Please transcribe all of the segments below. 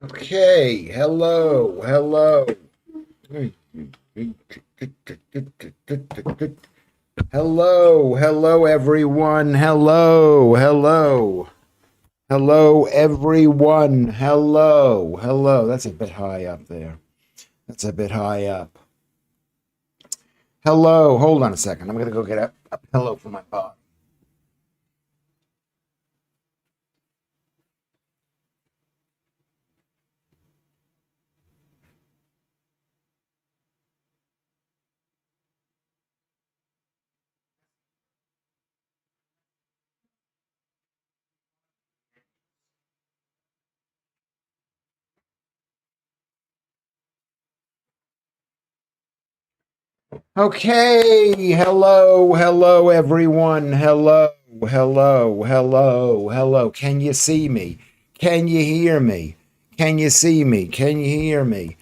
Okay, hello. Hello, everyone. Hello, everyone. Hello. That's a bit high up there. That's a bit high up. Hello, hold on a second. I'm gonna go get a pillow for my body. Okay, hello, everyone. Hello. Can you see me? Can you hear me? Can you see me? Can you hear me?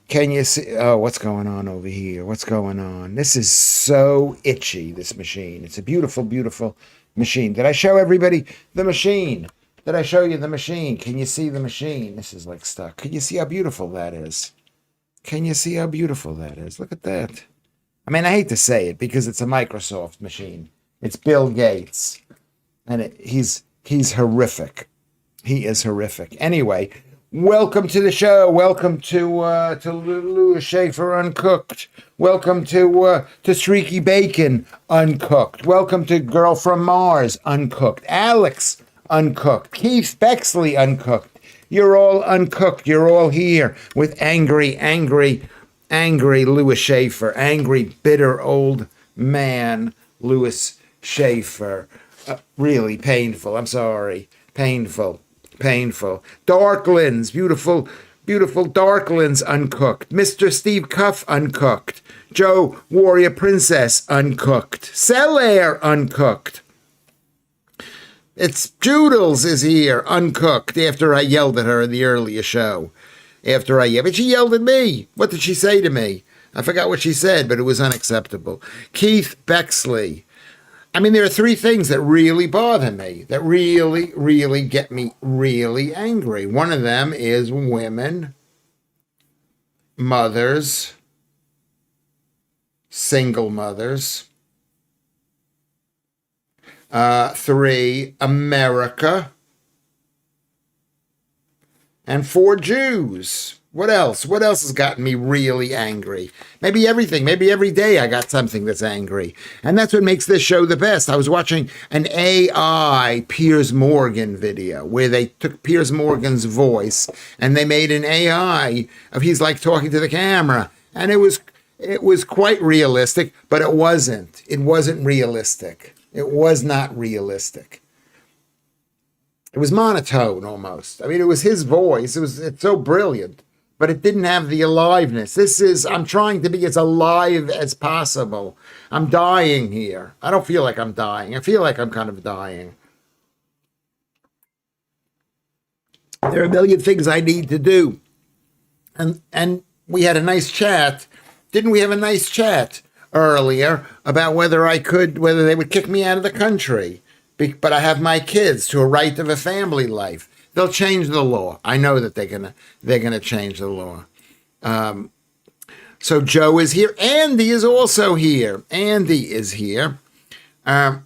Can you see? Oh, what's going on over here? What's going on? This is so itchy, this machine. It's a beautiful machine. Did I show everybody the machine? Did I show you the machine? Can you see the machine? This is like stuck. Can you see how beautiful that is? Can you see how beautiful that is? Look at that. I mean, I hate to say it because it's a Microsoft machine. It's Bill Gates, and he's horrific. He is horrific. Anyway, welcome to the show. Welcome to Lewis Schaffer Uncooked. Welcome to Streaky Bacon Uncooked. Welcome to Girl from Mars Uncooked. Alex Uncooked. Keith Bexley Uncooked. You're all uncooked. You're all here with angry Lewis Schaffer, angry, bitter old man Lewis Schaffer. Really painful. I'm sorry. Painful. Darklands, beautiful Darklands Uncooked. Mr. Steve Cuff Uncooked. Joe Warrior Princess Uncooked. Celair Uncooked. It's Joodles is here, uncooked, after I yelled at her in the earlier show. But she yelled at me. What did she say to me? I forgot what she said, but it was unacceptable. Keith Bexley. I mean, there are three things that really bother me, that really get me really angry. One of them is women, mothers, single mothers. Three, America. And four, Jews. What else? What else has gotten me really angry? Maybe everything. Maybe every day I got something that's angry. And that's what makes this show the best. I was watching an AI Piers Morgan video where they took Piers Morgan's voice and they made an AI of he's like talking to the camera. And it was quite realistic, but it wasn't. It wasn't realistic. It was not realistic. It was monotone almost. I mean, it was his voice. It's so brilliant, but it didn't have the aliveness. I'm trying to be as alive as possible. I'm dying here. I don't feel like I'm dying. I feel like I'm kind of dying. There are a million things I need to do. And we had a nice chat. Didn't we have a nice chat earlier about whether they would kick me out of the country? But I have my kids to a right of a family life. They'll change the law. I know that they're gonna change the law. So Joe is here. Andy is also here. Andy is here.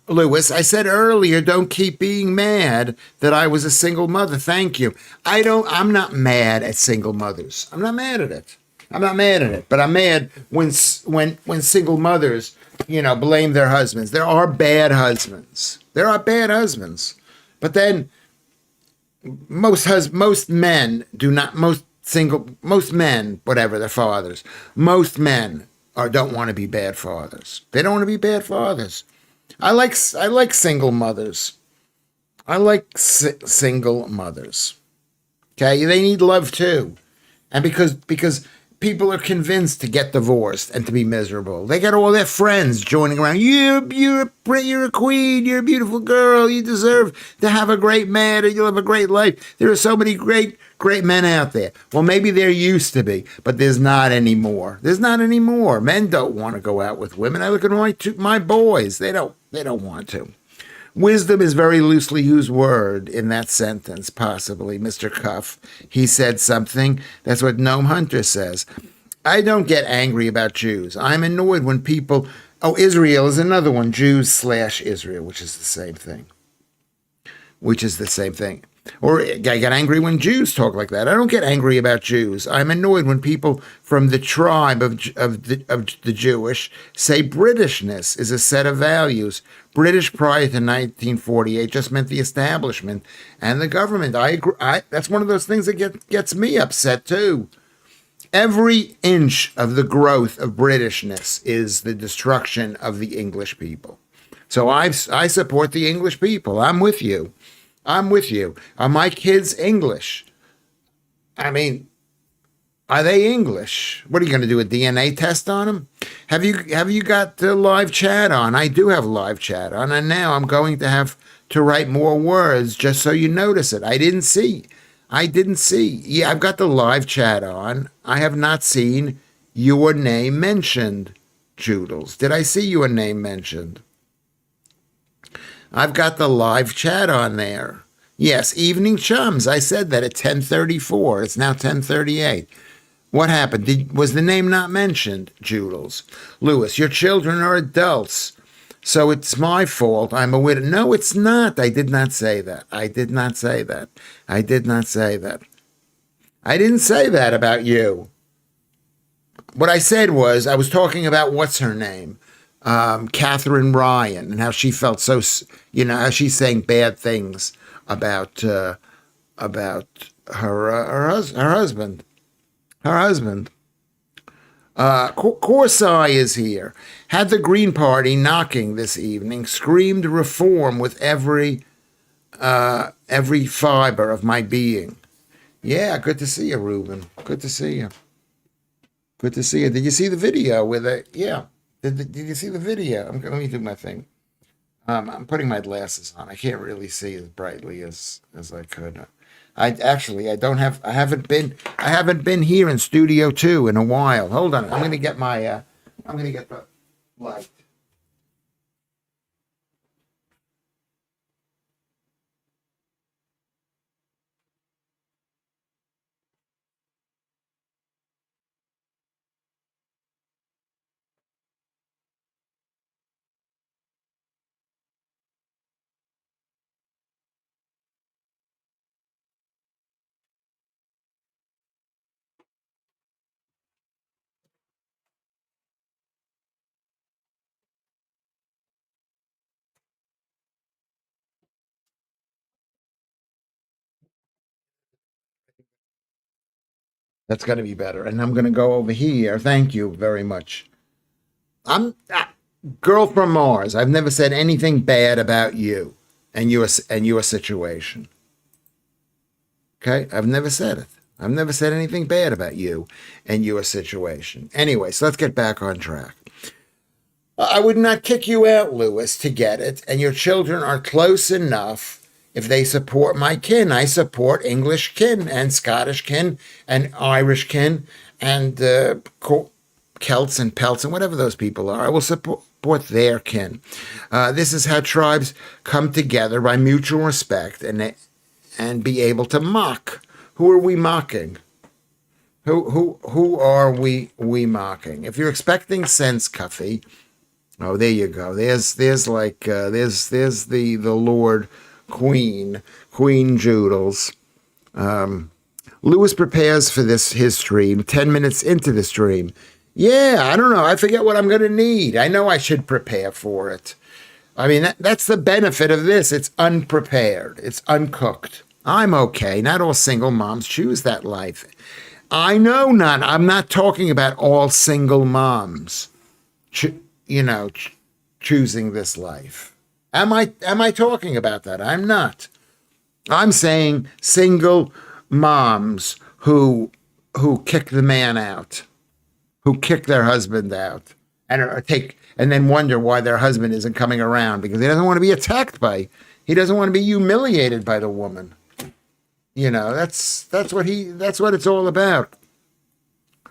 Lewis, I said earlier, don't keep being mad that I was a single mother. Thank you. I'm not mad at single mothers. I'm not mad at it. But I'm mad when single mothers, blame their husbands. There are bad husbands. But then most men do not. Most men, whatever, they're fathers. Most men don't want to be bad fathers. They don't want to be bad fathers. I like single mothers. Single mothers. Okay, they need love too, and because people are convinced to get divorced and to be miserable, they got all their friends joining around. You're a queen. You're a beautiful girl. You deserve to have a great man, and you'll have a great life. There are so many great men out there. Well, maybe there used to be, but there's not anymore. Men don't want to go out with women. I look at my boys. They don't want to. Wisdom is very loosely used word in that sentence, possibly, Mr. Cuff. He said something. That's what Noam Hunter says. I don't get angry about Jews. I'm annoyed when people. Oh, Israel is another one. Jews slash Israel, which is the same thing. Which is the same thing. Or I get angry when Jews talk like that. I don't get angry about Jews. I'm annoyed when people from the tribe of the Jewish say Britishness is a set of values. British prior to 1948 just meant the establishment and the government. I agree. That's one of those things that gets me upset too. Every inch of the growth of Britishness is the destruction of the English people. So I support the English people. I'm with you. I'm with you. Are my kids English? I mean, are they English? What are you going to do, a DNA test on them? Have you got live chat on? I do have live chat on, and now I'm going to have to write more words just so you notice it. I didn't see. Yeah, I've got the live chat on. I have not seen your name mentioned, Joodles. Did I see your name mentioned? I've got the live chat on there. Yes, evening chums. I said that at 10:34. It's now 10:38. What happened? Was the name not mentioned, Joodles? Lewis, your children are adults, so it's my fault. I'm a widow. No, it's not. I did not say that. I did not say that. I did not say that. I didn't say that about you. What I said was I was talking about what's her name, Catherine Ryan, and how she felt so, how she's saying bad things about her husband. Her husband. Corsai is here. Had the Green Party knocking this evening. Screamed reform with every fiber of my being. Yeah, good to see you, Ruben. Good to see you. Good to see you. Did you see the video with it? Yeah. Did you see the video? Let me do my thing. I'm putting my glasses on. I can't really see as brightly as I could. I haven't been here in Studio 2 in a while. Hold on. I'm gonna get the light. That's gonna be better. And I'm gonna go over here. Thank you very much. I'm girl from Mars. I've never said anything bad about you and your situation. Okay, I've never said it. I've never said anything bad about you and your situation. Anyway, so let's get back on track. I would not kick you out, Lewis, to get it, and your children are close enough. If they support my kin, I support English kin and Scottish kin and Irish kin and Celts and Pelts and whatever those people are. I will support their kin. This is how tribes come together by mutual respect and be able to mock. Who are we mocking? Who are we mocking? If you're expecting sense, Cuffy, oh, there you go. There's the Lord Queen Joodles. Lewis prepares for his stream 10 minutes into the stream. Yeah, I don't know. I forget what I'm going to need. I know I should prepare for it. I mean, that's the benefit of this. It's unprepared. It's uncooked. I'm okay. Not all single moms choose that life. I know not. I'm not talking about all single moms, choosing this life. Am I talking about that? I'm not. I'm saying single moms who kick the man out, who kick their husband out, and then wonder why their husband isn't coming around because he doesn't want to be he doesn't want to be humiliated by the woman. That's what it's all about.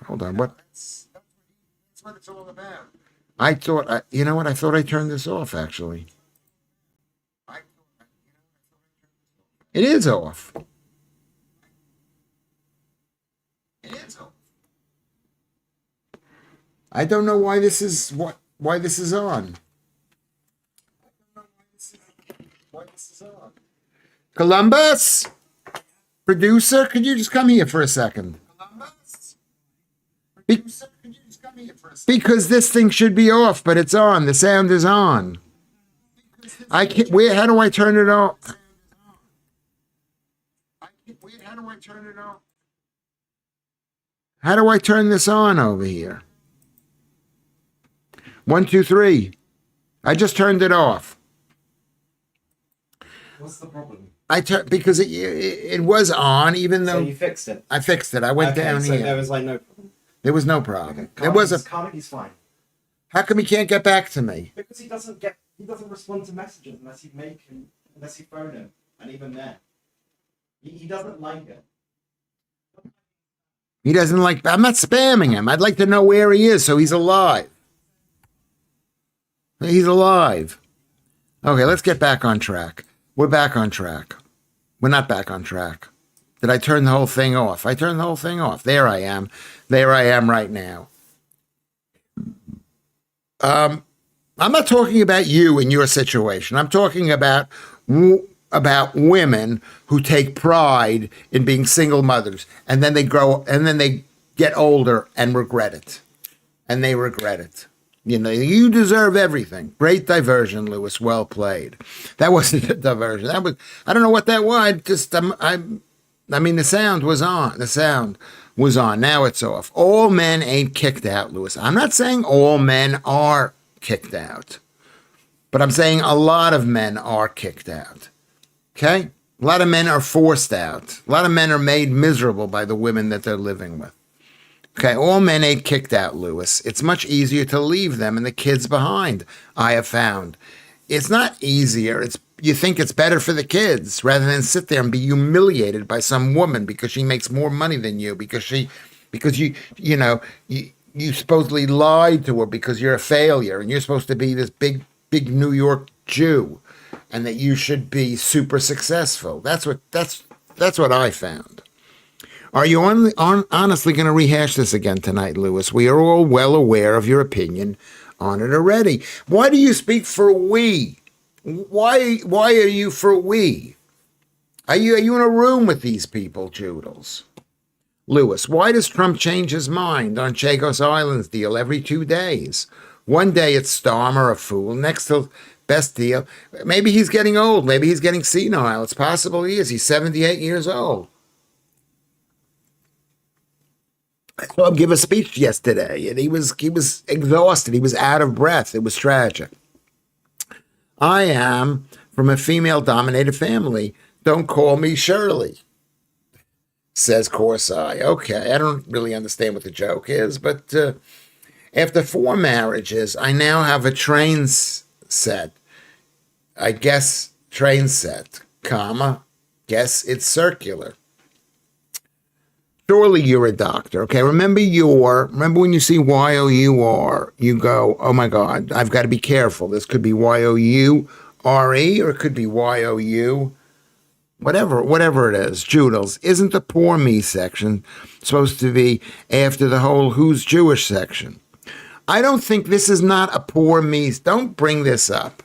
Hold on, what? That's what it's all about. I thought, I thought I turned this off actually. I It is off. It is off. I don't know why this is why this is on. Why this is on. Columbus, producer, could you just come here for a second? Columbus, producer, could you just come here for a second? Because this thing should be off, but it's on. The sound is on. I can't. Where? How do I turn it off? How do I turn it off? How do I turn this on over here? 1, 2, 3. I just turned it off. What's the problem? Because it was on, even though So you fixed it. I fixed it. I went down so here. there was like no problem. There was no problem. Okay. There was a. Carnegie's fine. How come he can't get back to me? Because he doesn't respond to messages unless you phone him, and even then, he doesn't like it. He doesn't like. I'm not spamming him. I'd like to know where he is, so he's alive. He's alive. Okay, let's get back on track. We're back on track. We're not back on track. Did I turn the whole thing off? I turned the whole thing off. There I am. There I am right now. I'm not talking about you and your situation. I'm talking about women who take pride in being single mothers, and then they grow, and then they get older and regret it. And they regret it. You know, you deserve everything. Great diversion, Lewis. Well played. That wasn't a diversion. That was, I don't know what that was. I mean, the sound was on. The sound was on. Now it's off. All men ain't kicked out, Lewis. I'm not saying all men are kicked out, but I'm saying a lot of men are kicked out. Okay? A lot of men are forced out. A lot of men are made miserable by the women that they're living with. Okay, all men ain't kicked out, Lewis. It's much easier to leave them and the kids behind, I have found. It's not easier. You think it's better for the kids rather than sit there and be humiliated by some woman because she makes more money than you, because you supposedly lied to her because you're a failure and you're supposed to be this big New York Jew and that you should be super successful. That's what I found. Are you honestly going to rehash this again tonight, Lewis? We are all well aware of your opinion on it already. Why do you speak for we? Why are you for we? Are you in a room with these people, Joodles? Lewis, why does Trump change his mind on Chagos Island's deal every 2 days? One day it's Starmer, a fool. Next till best deal. Maybe he's getting old. Maybe he's getting senile. It's possible he is. He's 78 years old. I saw him give a speech yesterday, and he was exhausted. He was out of breath. It was tragic. I am from a female-dominated family. Don't call me Shirley, says Corsai. Okay, I don't really understand what the joke is, but after 4 marriages, I now have a train set. I guess train set, comma, guess it's circular. Surely you're a doctor, okay? Remember when you see Y-O-U-R, you go, oh my God, I've got to be careful. This could be Y-O-U-R-E or it could be Y-O-U, whatever it is. Joodles, isn't the poor me section supposed to be after the whole who's Jewish section? I don't think this is not a poor me. Don't bring this up.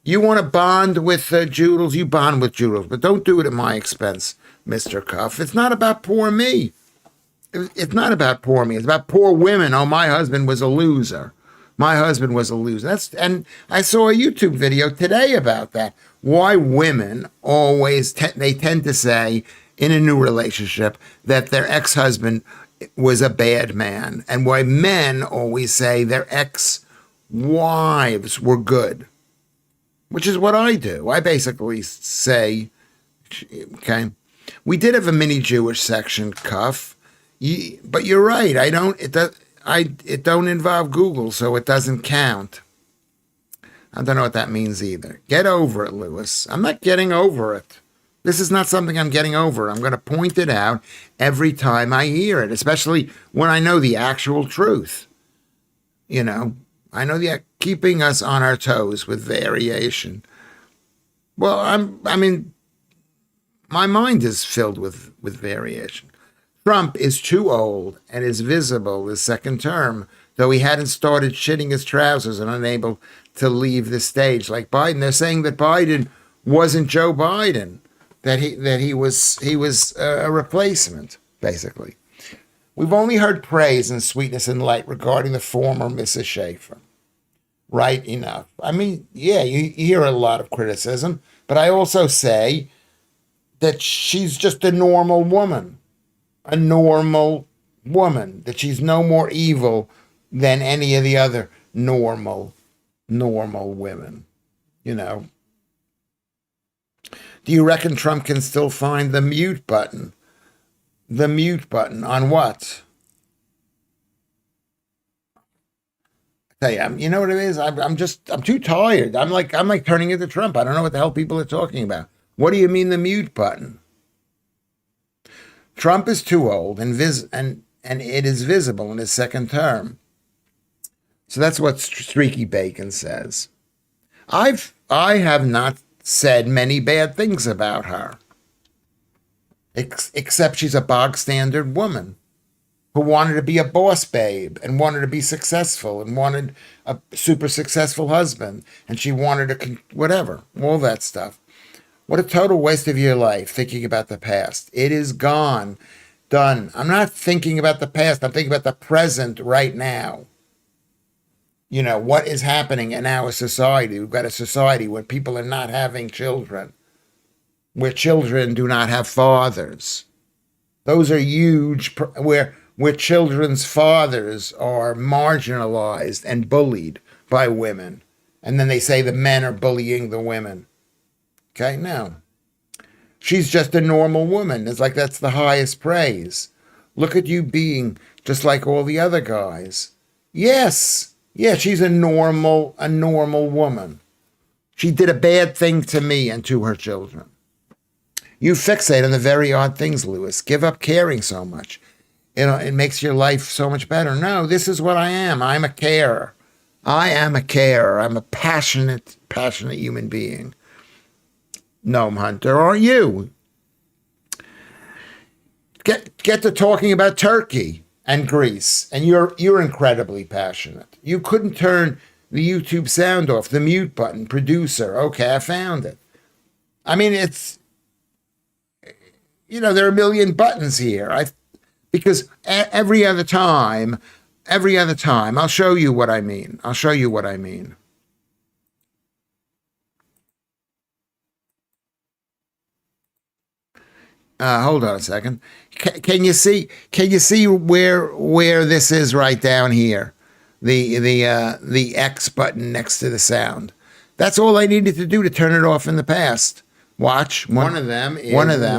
You want to bond with Joodles, you bond with Joodles, but don't do it at my expense, Mr. Cuff. It's not about poor me. It's not about poor me. It's about poor women. Oh, my husband was a loser. My husband was a loser. And I saw a YouTube video today about that. Why women always they tend to say in a new relationship that their ex-husband was a bad man, and why men always say their ex-wives were good, which is what I do. I basically say, okay, we did have a mini Jewish section, Cuff. But you're right. It don't involve Google, so it doesn't count. I don't know what that means either. Get over it, Lewis. I'm not getting over it. This is not something I'm getting over. I'm going to point it out every time I hear it, especially when I know the actual truth. You know, I know keeping us on our toes with variation. Well, my mind is filled with variation. Trump is too old and is visible this second term, though he hadn't started shitting his trousers and unable to leave the stage like Biden. They're saying that Biden wasn't Joe Biden, that he was a replacement, basically. We've only heard praise and sweetness and light regarding the former Mrs. Schaffer. Right enough. I mean, yeah, you hear a lot of criticism, but I also say that she's just a normal woman. A normal woman. That she's no more evil than any of the other normal women. You know. Do you reckon Trump can still find the mute button? The mute button on what? You know what it is? I'm too tired. I'm like turning into Trump. I don't know what the hell people are talking about. What do you mean the mute button? Trump is too old and it is visible in his second term. So that's what Streaky Bacon says. I have not said many bad things about her, except she's a bog standard woman who wanted to be a boss babe and wanted to be successful and wanted a super successful husband. And she wanted to, whatever, all that stuff. What a total waste of your life thinking about the past. It is gone, done. I'm not thinking about the past. I'm thinking about the present right now. You know, what is happening in our society? We've got a society where people are not having children, where children do not have fathers. Those are huge, where children's fathers are marginalized and bullied by women. And then they say the men are bullying the women. Okay, no. She's just a normal woman. It's like that's the highest praise. Look at you being just like all the other guys. Yes. Yeah, she's a normal woman. She did a bad thing to me and to her children. You fixate on the very odd things, Lewis. Give up caring so much. You know, it makes your life so much better. No, this is what I am. I'm a carer. I am a carer. I'm a passionate human being. Gnome Hunter, aren't you? Get to talking about Turkey and Greece, and you're incredibly passionate. You couldn't turn the YouTube sound off, the mute button, producer. Okay, I found it. I mean, it's, you know, there are a million buttons here. Because every other time, I'll show you what I mean. Hold on a second. Can you see where this is right down here? The X button next to the sound. That's all I needed to do to turn it off in the past. Watch. One of them,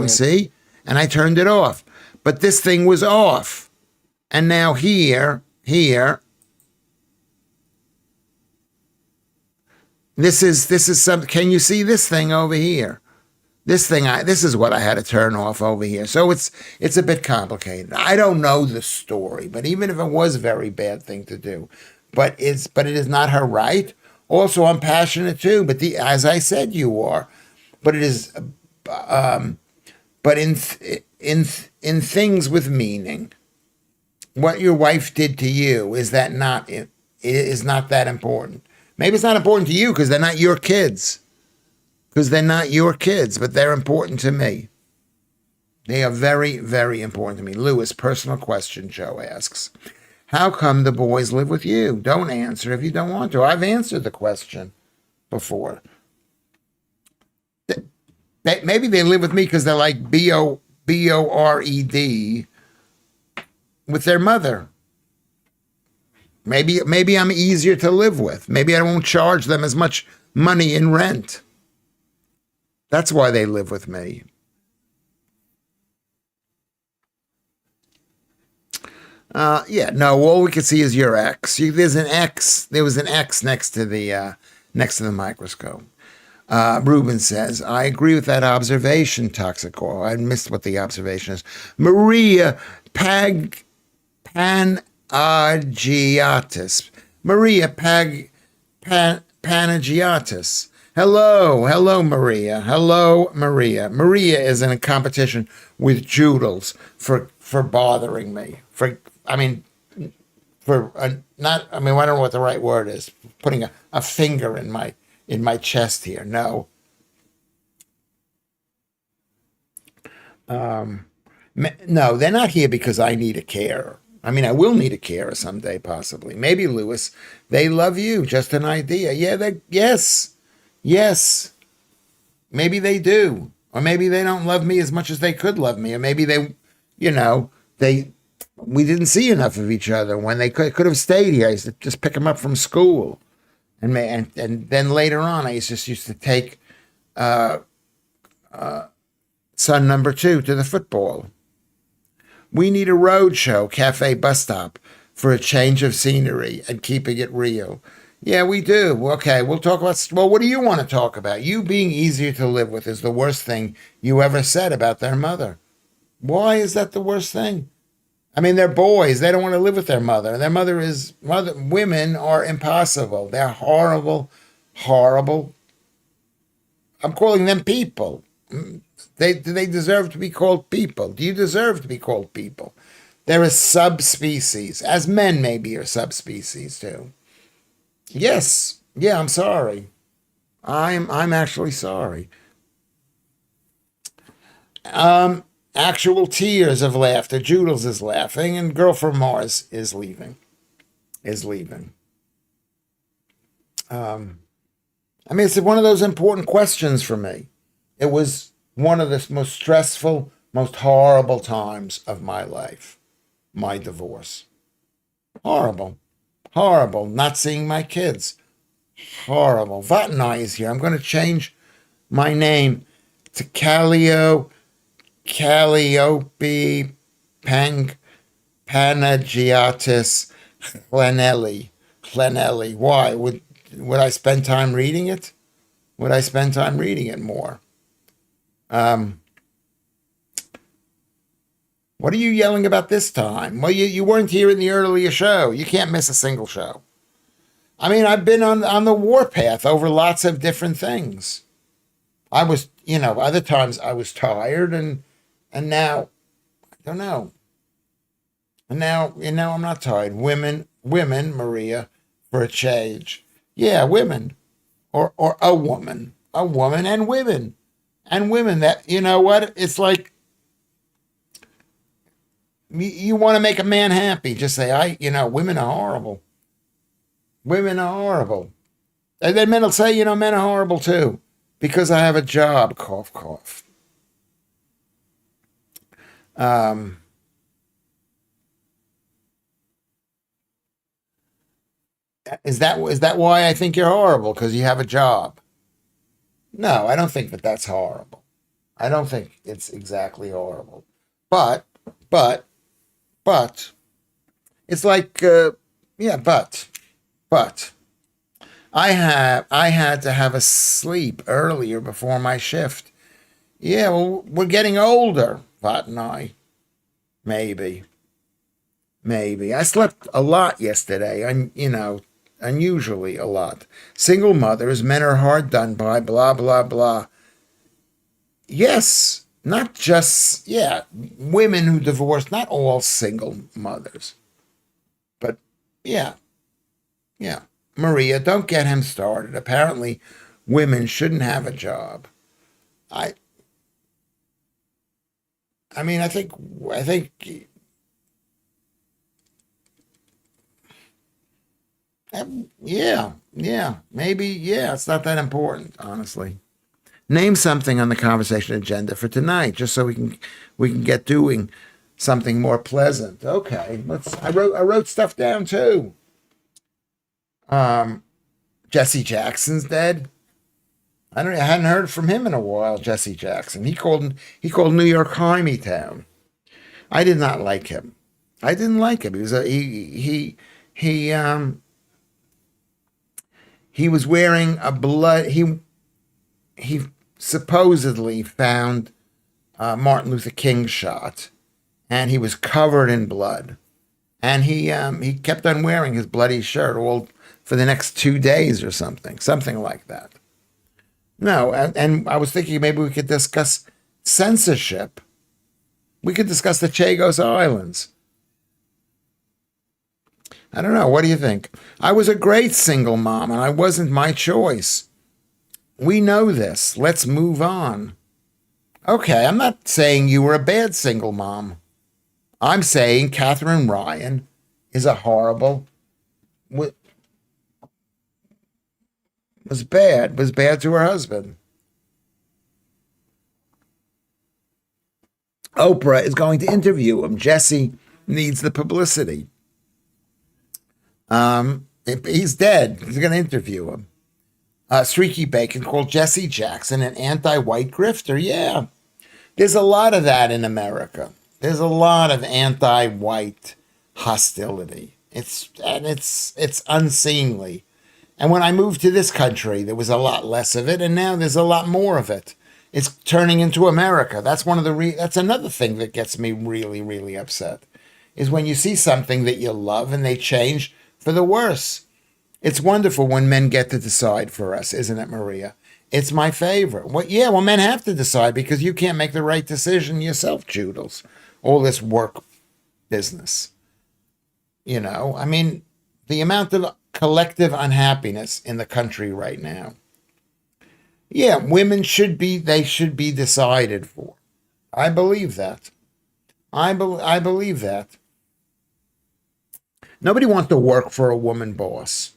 see? And I turned it off. But this thing was off. And now here, this is some, can you see this thing over here? This is what I had to turn off over here. So it's a bit complicated. I don't know the story, but even if it was a very bad thing to do, but it is not her right. Also, I'm passionate too, but as I said, you are. But it is, but in things with meaning, what your wife did to you is not that important. Maybe it's not important to you because they're not your kids. But they're important to me. They are very, very important to me. Lewis, personal question, Joe asks. How come the boys live with you? Don't answer if you don't want to. I've answered the question before. Maybe they live with me because they're like Bored with their mother. Maybe I'm easier to live with. Maybe I won't charge them as much money in rent. That's why they live with me. All we can see is your X. There's an X. There was an X next to the microscope. Ruben says, I agree with that observation, Toxical. I missed what the observation is. Maria Panagiatis. Hello, Maria. Hello, Maria. Maria is in a competition with Joodles for bothering me. I mean, not. I mean, I don't know what the right word is. Putting a finger in my chest here. No, no, they're not here because I need a carer. I mean, I will need a carer someday, possibly. Maybe Lewis. They love you. Just an idea. Yeah. Yes. Yes. Maybe they do. Or maybe they don't love me as much as they could love me. Or maybe they, you know, they we didn't see enough of each other when they could have stayed here. I used to just pick them up from school. And then later on, just used to take son number two to the football. We need a road show, cafe bus stop, for a change of scenery and keeping it real. Yeah, we do. Okay, we'll talk about. Well, what do you want to talk about? You being easier to live with is the worst thing you ever said about their mother. Why is that the worst thing? I mean, they're boys. They don't want to live with their mother. Their mother is mother. Women are impossible. They're horrible, horrible. I'm calling them people. They deserve to be called people. Do you deserve to be called people? They're a subspecies, as men maybe are subspecies too. Yes, yeah, I'm sorry. I'm actually sorry. Actual tears of laughter. Joodles is laughing, and Girl from Mars is leaving. Is leaving. I mean, it's one of those important questions for me. It was one of the most stressful, most horrible times of my life. My divorce. Horrible. Horrible. Not seeing my kids. Horrible. Vatnai is here. I'm going to change my name to Calliope Pang Panagiatis Clenelli. Clenelli. Why? Would I spend time reading it? Would I spend time reading it more? Um, what are you yelling about this time? Well, you weren't here in the earlier show. You can't miss a single show. I mean, I've been on the warpath over lots of different things. I was, other times I was tired and now I don't know. And now I'm not tired. Women, Maria, for a change. Yeah, women. Or a woman and women that, you know what? It's like you want to make a man happy. Just say, women are horrible. Women are horrible. And then men will say, men are horrible too. Because I have a job, cough, cough. Um, is that why I think you're horrible? Because you have a job? No, I don't think that that's horrible. I don't think it's exactly horrible. But, but, but, it's like, yeah, but, I had to have a sleep earlier before my shift. Yeah, well, we're getting older, Vot and I. Maybe. Maybe. I slept a lot yesterday. Unusually a lot. Single mothers, men are hard done by, blah, blah, blah. Yes, not just, yeah, women who divorce, not all single mothers. But yeah, yeah. Maria, don't get him started. Apparently, women shouldn't have a job. I, I mean, I think, yeah, yeah, maybe, yeah, it's not that important, honestly. Name something on the conversation agenda for tonight, just so we can get doing something more pleasant. Okay, let's. I wrote stuff down too. Um, Jesse Jackson's dead. I hadn't heard from him in a while. Jesse Jackson. He called New York Hymie Town. I did not like him. I didn't like him. He was wearing a blood. He supposedly found Martin Luther King shot, and he was covered in blood. And he kept on wearing his bloody shirt all for the next 2 days or something like that. No, and I was thinking maybe we could discuss censorship. We could discuss the Chagos Islands. I don't know. What do you think? I was a great single mom, and I wasn't my choice. We know this. Let's move on. Okay, I'm not saying you were a bad single mom. I'm saying Catherine Ryan is a horrible, was bad to her husband. Oprah is going to interview him. Jesse needs the publicity. If he's dead, he's going to interview him. Streaky Bacon called Jesse Jackson an anti-white grifter. Yeah, there's a lot of that in America. There's a lot of anti-white hostility. It's unseemly. And when I moved to this country, there was a lot less of it, and now there's a lot more of it. It's turning into America. That's that's another thing that gets me really, really upset. Is when you see something that you love and they change for the worse. It's wonderful when men get to decide for us, isn't it, Maria? It's my favorite. Well, men have to decide because you can't make the right decision yourself, Joodles. All this work business. I mean, the amount of collective unhappiness in the country right now. Yeah, they should be decided for. I believe that. I believe that. Nobody wants to work for a woman boss.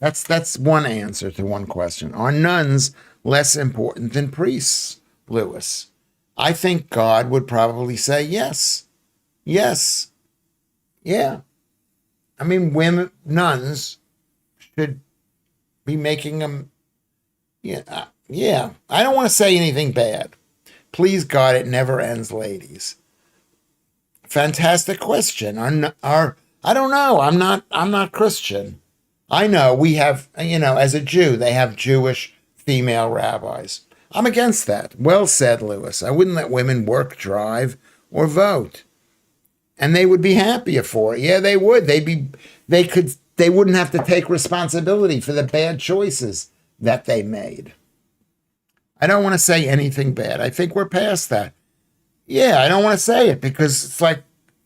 That's one answer to one question. Are nuns less important than priests, Lewis? I think God would probably say yes. Yes. Yeah. I mean, nuns should be making them. Yeah. I don't want to say anything bad. Please, God, it never ends, ladies. Fantastic question. I don't know. I'm not Christian. I know we have, as a Jew, they have Jewish female rabbis. I'm against that. Well said, Lewis. I wouldn't let women work, drive, or vote. And they would be happier for it. Yeah, they would. They wouldn't have to take responsibility for the bad choices that they made. I don't want to say anything bad. I think we're past that. Yeah, I don't want to say it because it's like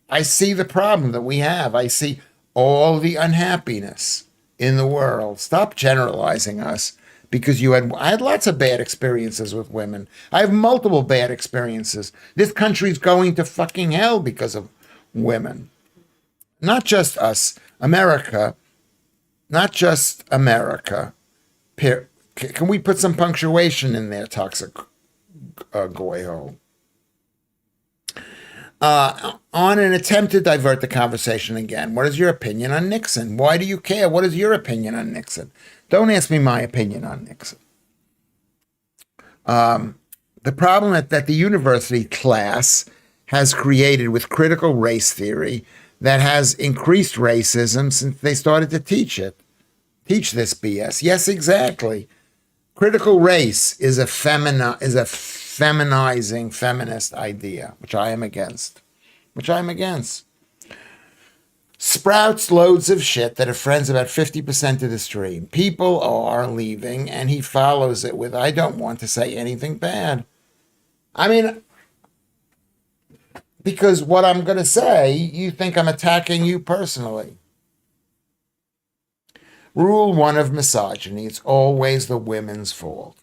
I see the problem that we have. I see all the unhappiness in the world. Stop generalizing us because I had lots of bad experiences with women. I have multiple bad experiences. This country's going to fucking hell because of women. Not just us, America. Not just America. Can we put some punctuation in there, toxic goyho? On an attempt to divert the conversation again, what is your opinion on Nixon? Why do you care? What is your opinion on Nixon? Don't ask me my opinion on Nixon. The problem that the university class has created with critical race theory that has increased racism since they started to teach this BS. Yes, exactly. Critical race is a feminizing feminist idea, which I am against. Sprouts loads of shit that are friends about 50% of the stream. People are leaving, and he follows it with, I don't want to say anything bad. I mean, because what I'm going to say, you think I'm attacking you personally. Rule 1 of misogyny, it's always the women's fault.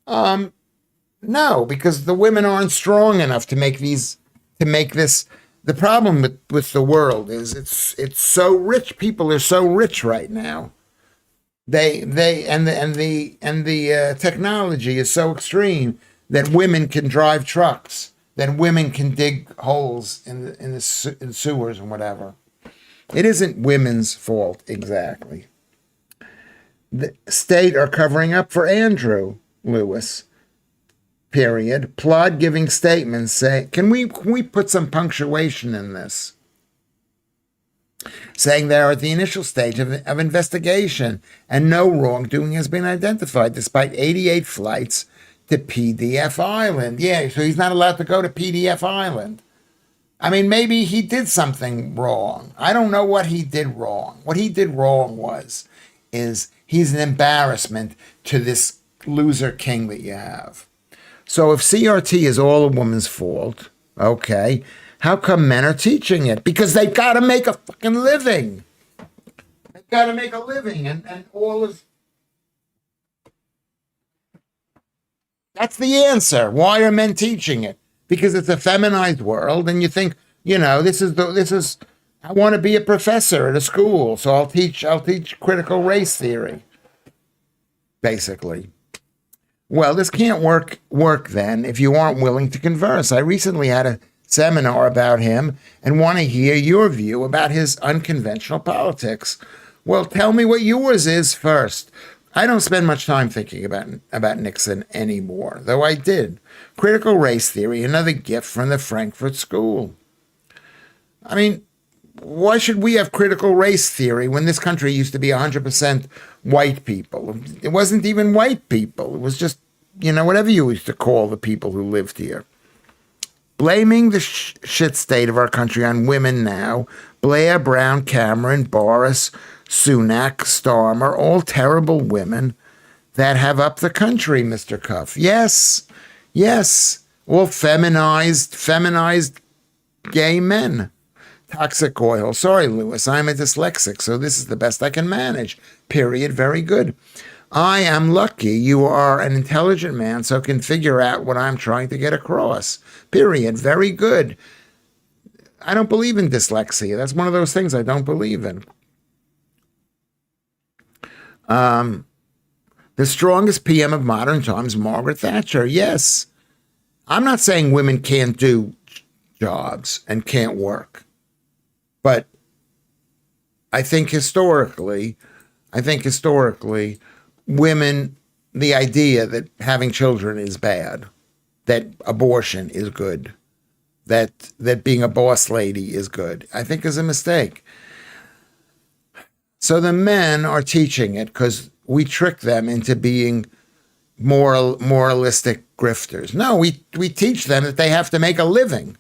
No, because the women aren't strong enough to make this. The problem with the world is it's so rich. People are so rich right now. The technology is so extreme that women can drive trucks, that women can dig holes in sewers and whatever. It isn't women's fault exactly. The state are covering up for Andrew Lewis. Period. Plod giving statements say, can we put some punctuation in this? Saying they are at the initial stage of investigation and no wrongdoing has been identified despite 88 flights to PDF Island. Yeah, so he's not allowed to go to PDF Island. I mean, maybe he did something wrong. I don't know what he did wrong. What he did wrong is he's an embarrassment to this loser king that you have. So if CRT is all a woman's fault, okay, how come men are teaching it? Because they got to make a fucking living. They got to make a living, and all of that's the answer. Why are men teaching it? Because it's a feminized world, and you think, this is. I want to be a professor at a school, so I'll teach critical race theory, basically. Well, this can't work then if you aren't willing to converse. I recently had a seminar about him and want to hear your view about his unconventional politics. Well, tell me what yours is first. I don't spend much time thinking about Nixon anymore, though I did. Critical race theory, another gift from the Frankfurt School. I mean, why should we have critical race theory when this country used to be 100% white people? It wasn't even white people. It was just, whatever you used to call the people who lived here. Blaming the shit state of our country on women now, Blair, Brown, Cameron, Boris, Sunak, Starmer, all terrible women that have up the country, Mr. Cuff. Yes, all feminized gay men. Toxic oil. Sorry, Lewis, I'm a dyslexic, so this is the best I can manage. Period. Very good. I am lucky you are an intelligent man, so can figure out what I'm trying to get across. Period. Very good. I don't believe in dyslexia. That's one of those things I don't believe in. The strongest PM of modern times, Margaret Thatcher. Yes. I'm not saying women can't do jobs and can't work. But I think historically, women, the idea that having children is bad, that abortion is good, that being a boss lady is good, I think is a mistake. So the men are teaching it because we trick them into being moralistic grifters. No, we teach them that they have to make a living.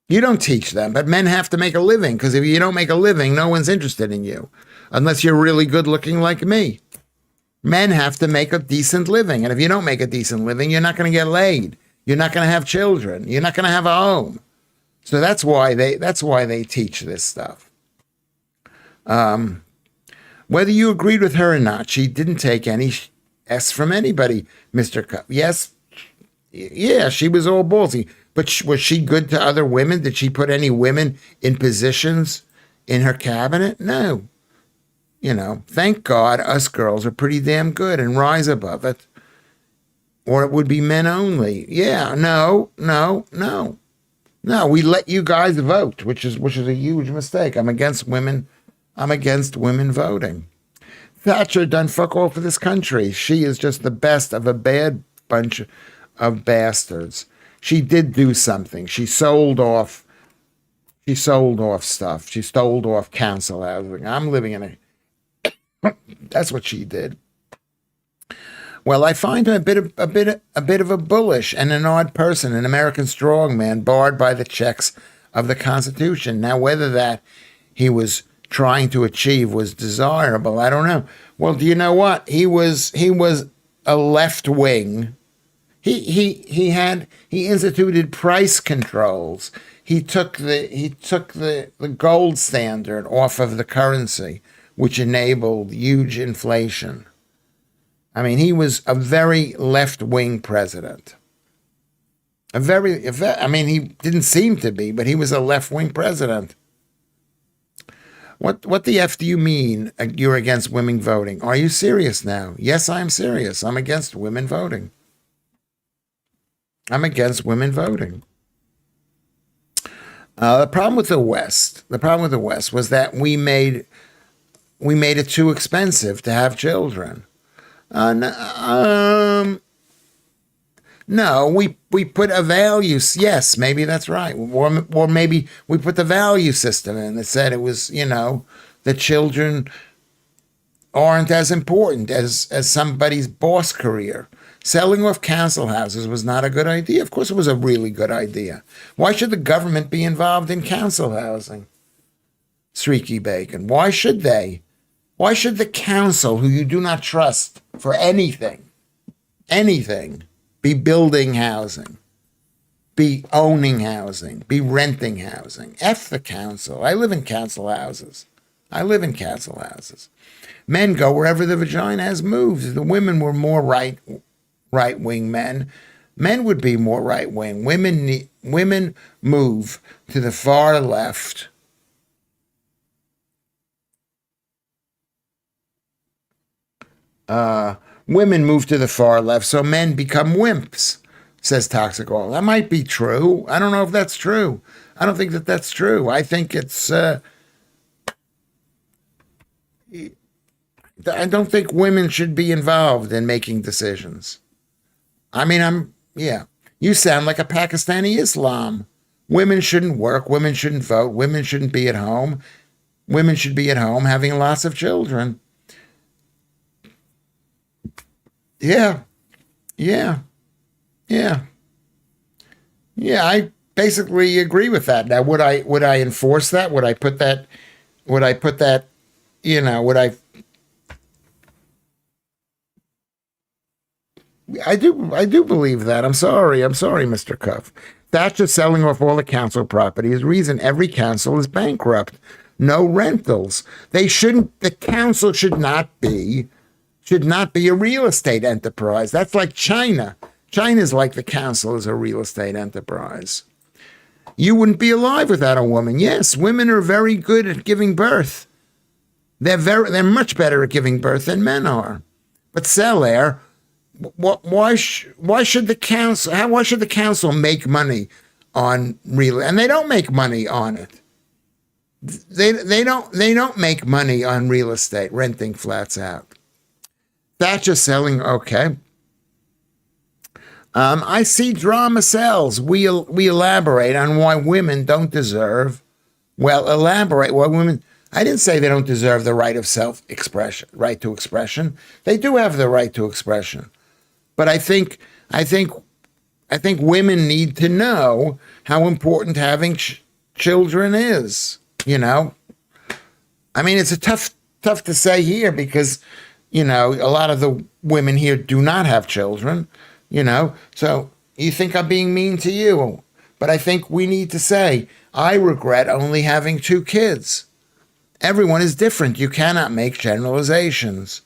You don't teach them, but men have to make a living because if you don't make a living, no one's interested in you unless you're really good looking like me. Men have to make a decent living. And if you don't make a decent living, you're not going to get laid. You're not going to have children. You're not going to have a home. So that's why they teach this stuff. Whether you agreed with her or not, she didn't take any S from anybody, Mr. Cup. Yes. Yeah, she was all ballsy. But was she good to other women? Did she put any women in positions in her cabinet? No. Thank God us girls are pretty damn good and rise above it. Or it would be men only. Yeah, no. No, we let you guys vote, which is a huge mistake. I'm against women voting. Thatcher done fuck all for this country. She is just the best of a bad bunch of bastards. She did do something. She sold off stuff. She sold off council housing. I'm living in that's what she did. Well, I find her a bit of a bullish and an odd person, an American strongman barred by the checks of the Constitution. Now, whether that he was trying to achieve was desirable, I don't know. Well, do you know what? He was a left wing. He instituted price controls. He took the gold standard off of the currency, which enabled huge inflation. I mean, he was a very left-wing president. He didn't seem to be, but he was a left-wing president. What the F do you mean you're against women voting? Are you serious now? Yes, I'm serious. I'm against women voting. I'm against women voting. The problem with the West was that we made it too expensive to have children. No, we put a value. Yes, maybe that's right. Or maybe we put the value system in that said it was, that children aren't as important as somebody's boss career. Selling off council houses was not a good idea. Of course, it was a really good idea. Why should the government be involved in council housing? Streaky Bacon. Why should they? Why should the council, who you do not trust for anything, be building housing, be owning housing, be renting housing? F the council. I live in council houses. Men go wherever the vagina has moved. If the women were more right wing men, men would be more right wing. Women move to the far left. Women move to the far left, so men become wimps, says Toxic Oil. That might be true. I don't know if that's true. I don't think that that's true. I think it's. I don't think women should be involved in making decisions. I mean, yeah. You sound like a Pakistani Islam. Women shouldn't work. Women shouldn't vote. Women shouldn't be at home. Women should be at home having lots of children. Yeah, yeah, yeah, yeah. I basically agree with that. Now, would I enforce that? Would I put that? Would I put that? Would I? I do believe that. I'm sorry, Mr. Cuff. Thatcher selling off all the council property is the reason every council is bankrupt. No rentals. They shouldn't. The council should not be a real estate enterprise. That's like China. China's like the council is a real estate enterprise. You wouldn't be alive without a woman. Yes, women are very good at giving birth. They're much better at giving birth than men are. But Selaire, why should the council make money on real? And they don't make money on it. They don't make money on real estate, renting flats out. Thatcher selling, okay. I see drama sells. We elaborate on why women don't deserve. Well, elaborate why women. I didn't say they don't deserve the right of self-expression, right to expression. They do have the right to expression, but I think women need to know how important having children is. I mean, it's a tough to say here because a lot of the women here do not have children. So you think I'm being mean to you, but I think we need to say I regret only having 2 kids. Everyone is different. You cannot make generalizations.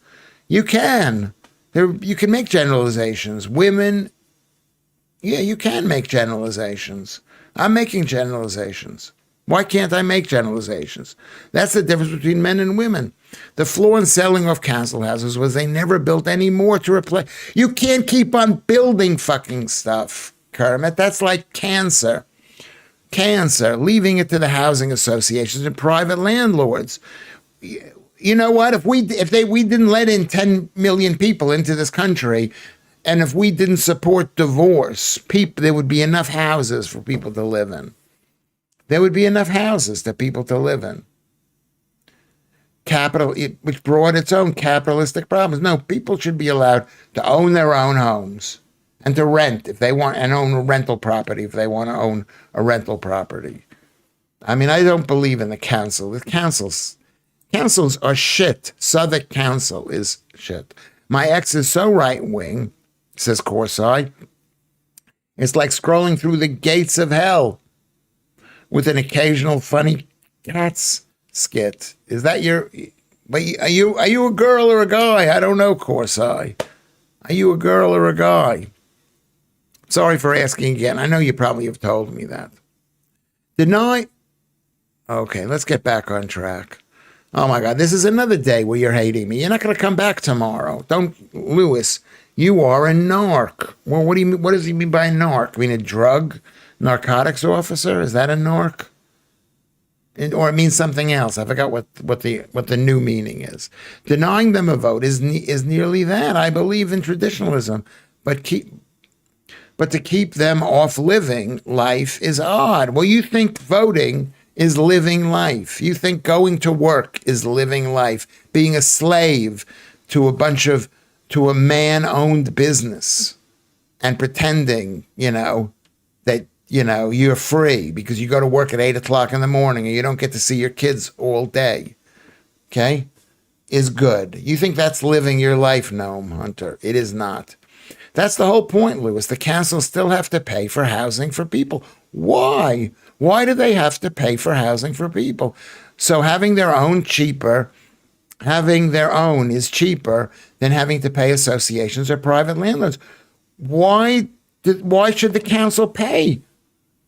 You can. You can make generalizations. Women, yeah, you can make generalizations. I'm making generalizations. Why can't I make generalizations? That's the difference between men and women. The flaw in selling off council houses was they never built any more to replace. You can't keep on building fucking stuff, Kermit. That's like cancer. Leaving it to the housing associations and private landlords. You know what? If we didn't let in 10 million people into this country, and if we didn't support divorce, there would be enough houses for people to live in. There would be enough houses for people to live in. Which brought its own capitalistic problems. No, people should be allowed to own their own homes and to rent if they want, and own a rental property if they want to own a rental property. I mean, I don't believe in the council. The councils are shit. Southwark Council is shit. My ex is so right wing, says Corsai. It's like scrolling through the gates of hell with an occasional funny cats skit. Is that your? Are you a girl or a guy? I don't know, Corsai. Are you a girl or a guy? Sorry for asking again. I know you probably have told me that. Deny. Okay, let's get back on track. Oh my God, this is another day where you're hating me. You're not going to come back tomorrow. Don't, Lewis. You are a narc. Well, what do you mean? What does he mean by narc? I mean a narcotics officer? Is that a narc? Or it means something else. I forgot what the new meaning is. Denying them a vote is nearly that. I believe in traditionalism, but to keep them off living life is odd. Well, you think voting is living life. You think going to work is living life. Being a slave to a man-owned business and pretending, that, you're free because you go to work at 8 o'clock in the morning and you don't get to see your kids all day. Okay? is good. You think that's living your life, Gnome Hunter. It is not. That's the whole point, Lewis. The councils still have to pay for housing for people. Why? Why do they have to pay for housing for people? So having their own is cheaper than having to pay associations or private landlords. Why should the council pay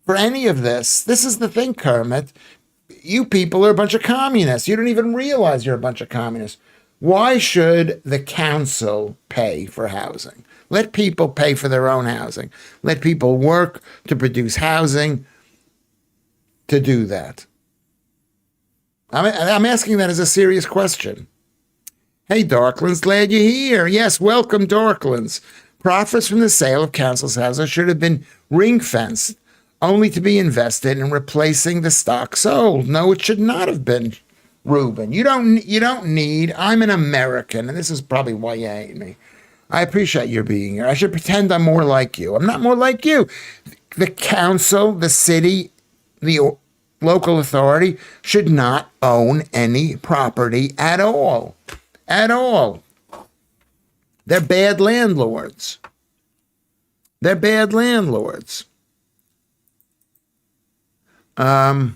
for any of this? This is the thing, Kermit. You people are a bunch of communists. You don't even realize you're a bunch of communists. Why should the council pay for housing? Let people pay for their own housing. Let people work to produce housing to do that. I'm asking that as a serious question. Hey, Darklands, glad you're here. Yes, welcome, Darklands. Profits from the sale of council's houses should have been ring-fenced, only to be invested in replacing the stock sold. No, it should not have been, Ruben. You don't need, I'm an American, and this is probably why you hate me. I appreciate your being here. I should pretend I'm more like you. I'm not more like you. The council, the city, the local authority should not own any property at all. At all. They're bad landlords. They're bad landlords. God,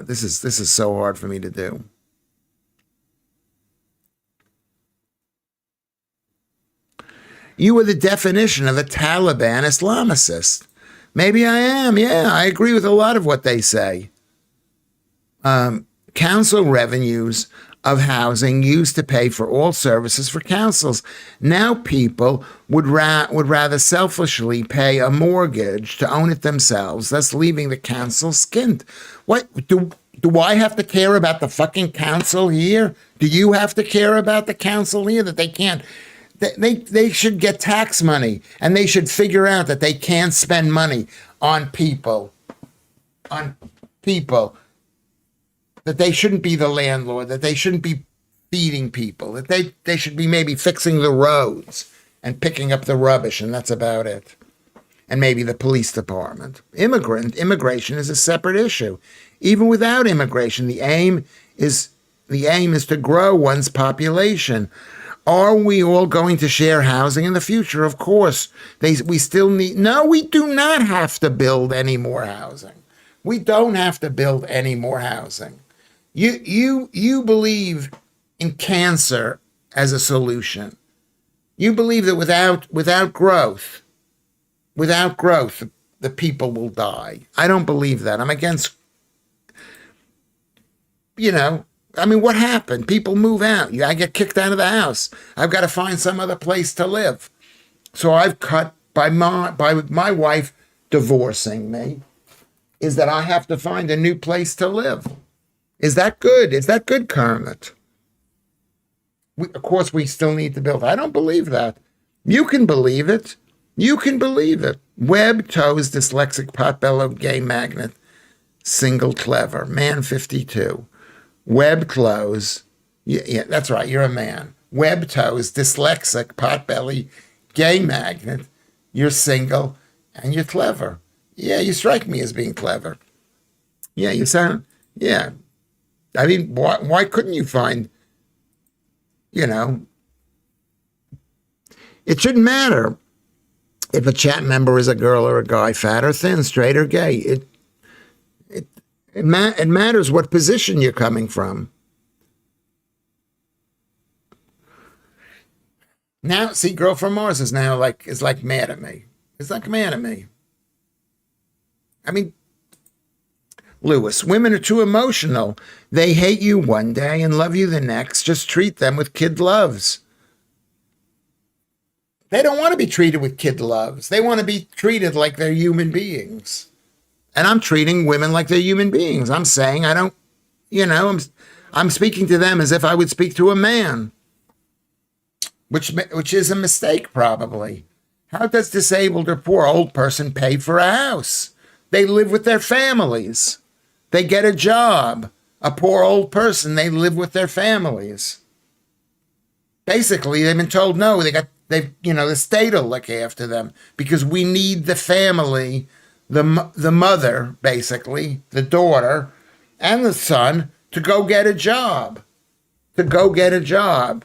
this is so hard for me to do. You are the definition of a Taliban Islamicist. Maybe I am. Yeah, I agree with a lot of what they say. Council revenues of housing used to pay for all services for councils. Now people would rather selfishly pay a mortgage to own it themselves, thus leaving the council skint. What do I have to care about the fucking council here? Do you have to care about the council here that they can't? They should get tax money, and they should figure out that they can't spend money on people. That they shouldn't be the landlord, that they shouldn't be feeding people, that they should be maybe fixing the roads and picking up the rubbish, and that's about it. And maybe the police department. Immigration is a separate issue. Even without immigration, the aim is to grow one's population. Are we all going to share housing in the future? Of course. We still need... No, we do not have to build any more housing. We don't have to build any more housing. You believe in cancer as a solution. You believe that without growth, the people will die. I don't believe that. I'm against, what happened? People move out. I get kicked out of the house. I've got to find some other place to live. So I've cut by my wife divorcing me, is that I have to find a new place to live. Is that good? Is that good, Kermit? Of course, we still need to build. I don't believe that. You can believe it. You can believe it. Web toes dyslexic potbellow gay magnet. Single clever. Man 52. Web clothes. Yeah, that's right. You're a man. Web toes dyslexic potbelly gay magnet. You're single and you're clever. Yeah, you strike me as being clever. Yeah, you sound, yeah. I mean, why couldn't you find, it shouldn't matter if a chat member is a girl or a guy, fat or thin, straight or gay. It matters what position you're coming from. Now, see, Girl from Mars is now like mad at me. It's like mad at me. I mean, Lewis, women are too emotional. They hate you one day and love you the next. Just treat them with kid loves. They don't want to be treated with kid loves. They want to be treated like they're human beings. And I'm treating women like they're human beings. I'm saying I don't, I'm speaking to them as if I would speak to a man, which is a mistake probably. How does disabled or poor old person pay for a house? They live with their families. They get a job. A poor old person, they live with their families. Basically, they've been told no. The state will look after them because we need the family, the mother, basically, the daughter, and the son to go get a job. to go get a job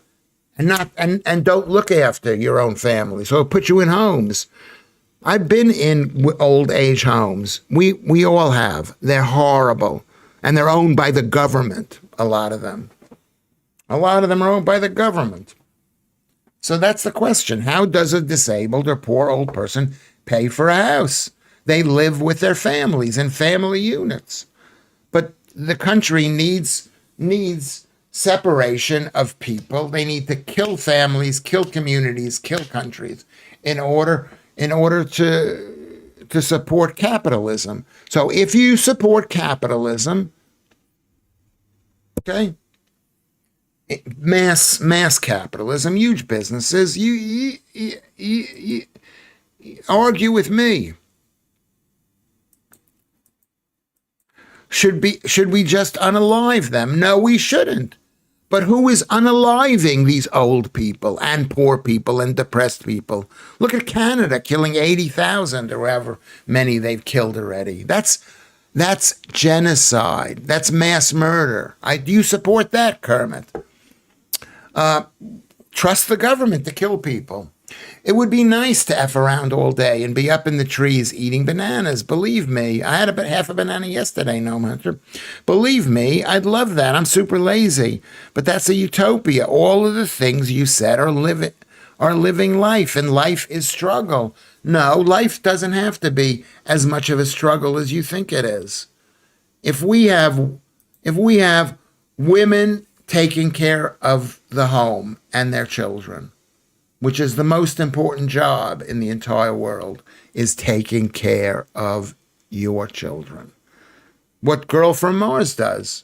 and don't look after your own family. So it puts you in homes. I've been in old age homes. We all have. They're horrible. And they're owned by the government, a lot of them. A lot of them are owned by the government. So that's the question. How does a disabled or poor old person pay for a house? They live with their families in family units. But the country needs separation of people. They need to kill families, kill communities, kill countries in order to support capitalism. So if you support capitalism, okay, mass capitalism, huge businesses, you argue with me. Should we just unalive them? No, we shouldn't. But who is unaliving these old people and poor people and depressed people? Look at Canada killing 80,000 or however many they've killed already. That's genocide. That's mass murder. Do you support that, Kermit? Trust the government to kill people. It would be nice to F around all day and be up in the trees eating bananas. Believe me, I had about half a banana yesterday, Gnome Hunter. Believe me, I'd love that. I'm super lazy. But that's a utopia. All of the things you said are living life, and life is struggle. No, life doesn't have to be as much of a struggle as you think it is. If we have women taking care of the home and their children, which is the most important job in the entire world, is taking care of your children. What Girl from Mars does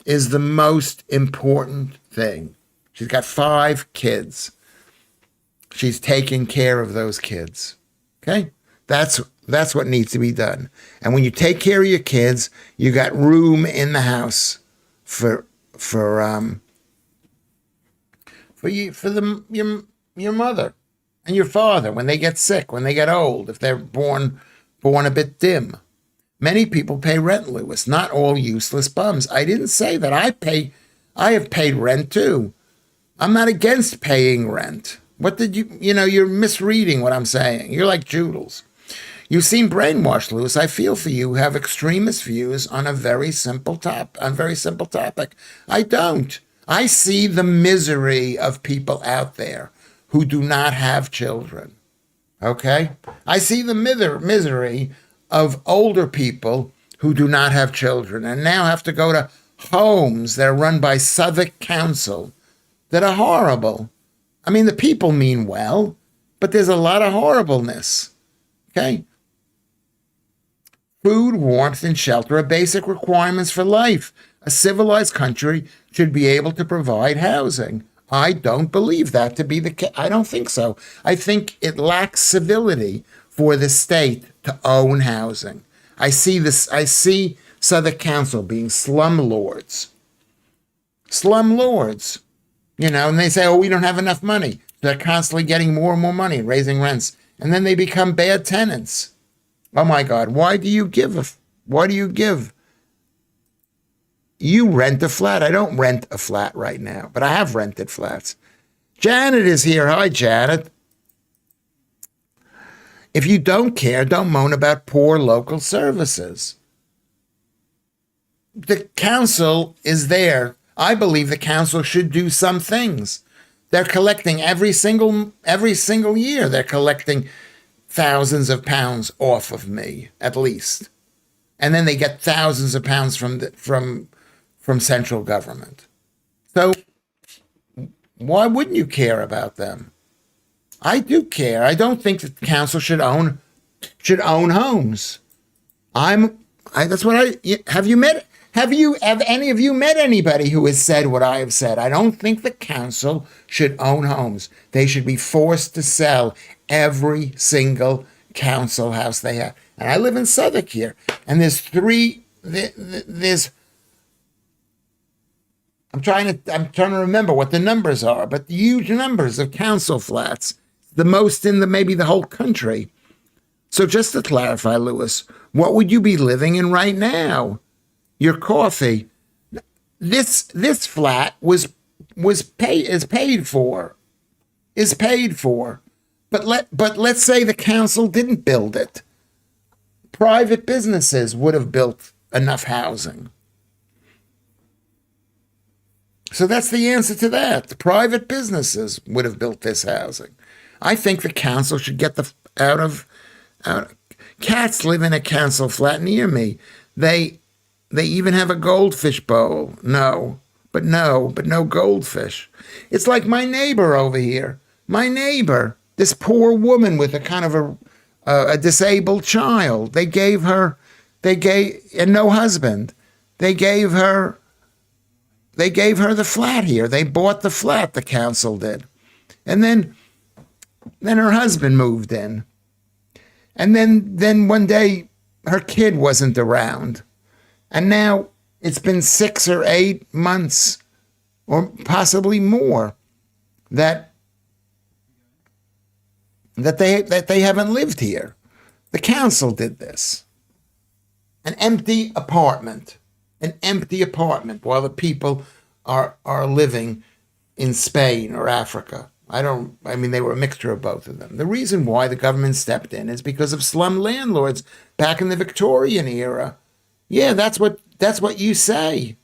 is the most important thing. She's got 5 kids. She's taking care of those kids. Okay? That's what needs to be done. And when you take care of your kids, you got room in the house for your mother and your father when they get sick, when they get old, if they're born a bit dim. Many people pay rent, Lewis, not all useless bums. I didn't say that. I have paid rent too. I'm not against paying rent. What did you're misreading what I'm saying. You're like Joodles. You seem brainwashed, Lewis. I feel for you who have extremist views on a very simple topic. I don't. I see the misery of people out there who do not have children, okay? I see the misery of older people who do not have children and now have to go to homes that are run by Southwark Council that are horrible. I mean, the people mean well, but there's a lot of horribleness, okay? Food, warmth, and shelter are basic requirements for life. A civilized country should be able to provide housing. I don't believe that to be the case. I don't think so. I think it lacks civility for the state to own housing. I see Southwark Council being slumlords. Slumlords. And they say, oh, we don't have enough money. They're constantly getting more and more money and raising rents. And then they become bad tenants. Oh my God, why do you give? You rent a flat. I don't rent a flat right now, but I have rented flats. Janet is here. Hi, Janet. If you don't care, don't moan about poor local services. The council is there. I believe the council should do some things. They're collecting every single year. They're collecting thousands of pounds off of me, at least. And then they get thousands of pounds from central government. So why wouldn't you care about them? I do care. I don't think that the council should own homes. Have any of you met anybody who has said what I have said? I don't think the council should own homes. They should be forced to sell every single council house they have. And I live in Southwark here, and I'm trying to remember what the numbers are, but huge numbers of council flats, the most in maybe the whole country. So just to clarify, Lewis, what would you be living in right now? Your coffee. This flat was is paid for. Is paid for. But let's say the council didn't build it. Private businesses would have built enough housing. So that's the answer to that. The private businesses would have built this housing. I think the council should get the out. Cats live in a council flat near me. They even have a goldfish bowl. But no goldfish. It's like my neighbor over here. My neighbor, this poor woman with a kind of a disabled child. And no husband. They gave her the flat here. They bought the flat, the council did. And then her husband moved in. And then one day her kid wasn't around. And now it's been 6 or 8 months or possibly more that they haven't lived here. The council did this. An empty apartment while the people are living in Spain or Africa. They were a mixture of both of them. The reason why the government stepped in is because of slum landlords back in the Victorian era. Yeah, that's what you say.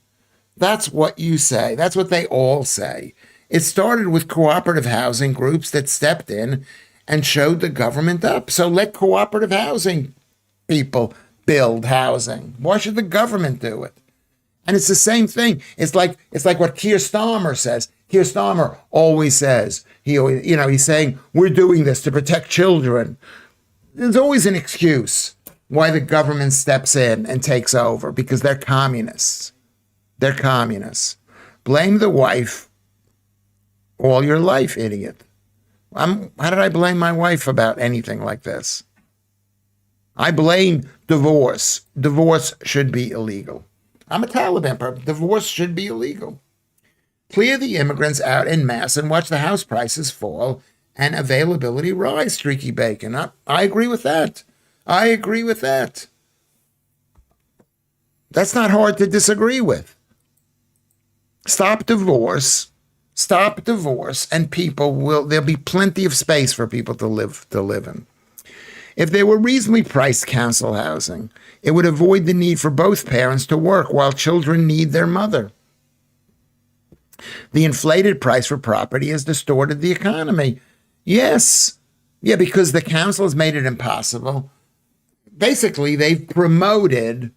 That's what you say. That's what they all say. It started with cooperative housing groups that stepped in and showed the government up. So let cooperative housing people build housing. Why should the government do it? And it's the same thing. It's like what Keir Starmer says. Keir Starmer always says, he's saying, we're doing this to protect children. There's always an excuse why the government steps in and takes over, because they're communists. They're communists. Blame the wife all your life, idiot. How did I blame my wife about anything like this? I blame divorce. Divorce should be illegal. I'm a Taliban person. Divorce should be illegal. Clear the immigrants out en masse and watch the house prices fall and availability rise, Streaky Bacon. I agree with that. I agree with that. That's not hard to disagree with. Stop divorce, and there'll be plenty of space for people to live in. If there were reasonably priced council housing, it would avoid the need for both parents to work while children need their mother. The inflated price for property has distorted the economy. Yes. Yeah, because the council has made it impossible. Basically, they've promoted,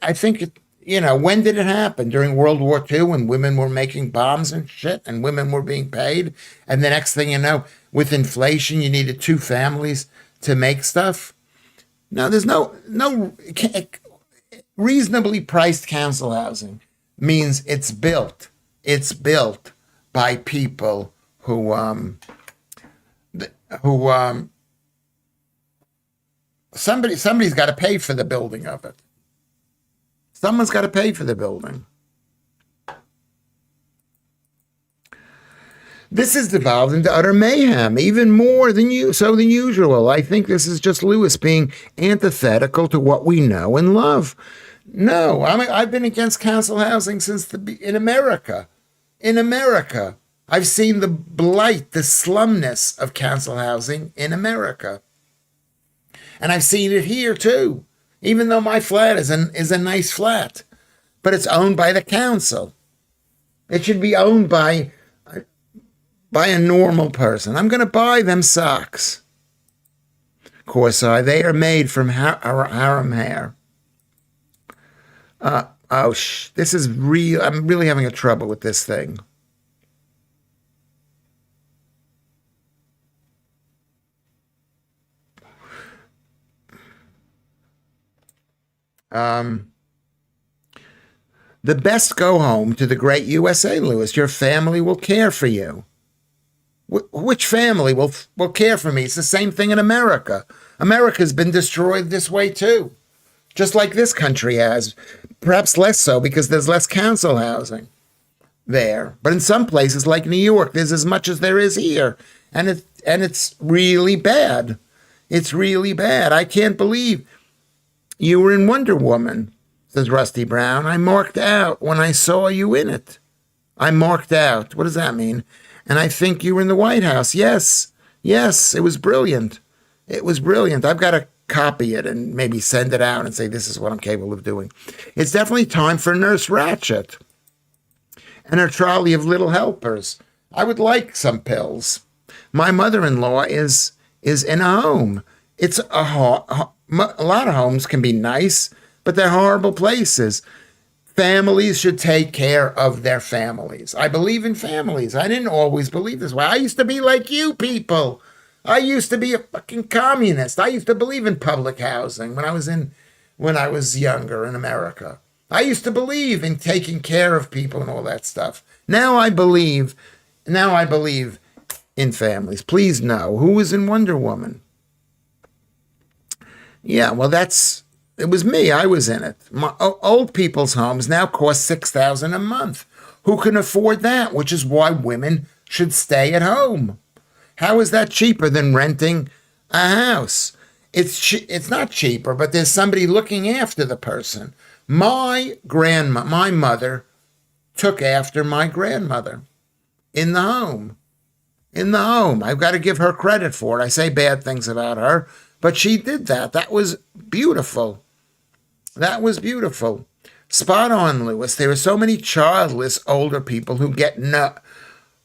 I think, when did it happen? During World War II, when women were making bombs and shit and women were being paid. And the next thing you know, with inflation, you needed 2 families to make stuff. No, there's no reasonably priced council housing means it's built by people who somebody's got to pay for the building of it. Someone's got to pay for the building. This has devolved into utter mayhem, even more than usual. I think this is just Lewis being antithetical to what we know and love. No, I've been against council housing in America. In America, I've seen the blight, the slumness of council housing in America. And I've seen it here too, even though my flat is a nice flat, but it's owned by the council. It should be owned by a normal person. I'm going to buy them socks. Corsi, they are made from harem hair. This is real. I'm really having a trouble with this thing. The best go home to the great USA, Lewis. Your family will care for you. Which family will care for me? It's the same thing in America. America's been destroyed this way too, just like this country has. Perhaps less so because there's less council housing there. But in some places like New York, there's as much as there is here, and it's really bad. It's really bad. I can't believe you were in Wonder Woman, says Rusty Brown. I marked out when I saw you in it. I marked out. What does that mean? And I think you were in the White House. Yes. Yes. It was brilliant. It was brilliant. I've got to copy it and maybe send it out and say, this is what I'm capable of doing. It's definitely time for Nurse Ratched and her trolley of little helpers. I would like some pills. My mother-in-law is in a home. It's a lot of homes can be nice, but they're horrible places. Families should take care of their families. I believe in families. I didn't always believe this way. I used to be like you people. I used to be a fucking communist. I used to believe in public housing when I was younger in America. I used to believe in taking care of people and all that stuff. Now I believe in families. Please know who was in Wonder Woman. Yeah, well, it was me. I was in it. Old people's homes now cost $6,000 a month. Who can afford that? Which is why women should stay at home. How is that cheaper than renting a house? It's not cheaper, but there's somebody looking after the person. My mother took after my grandmother in the home. In the home. I've got to give her credit for it. I say bad things about her, but she did that. That was beautiful. That was beautiful. Spot on, Lewis. There are so many childless older people who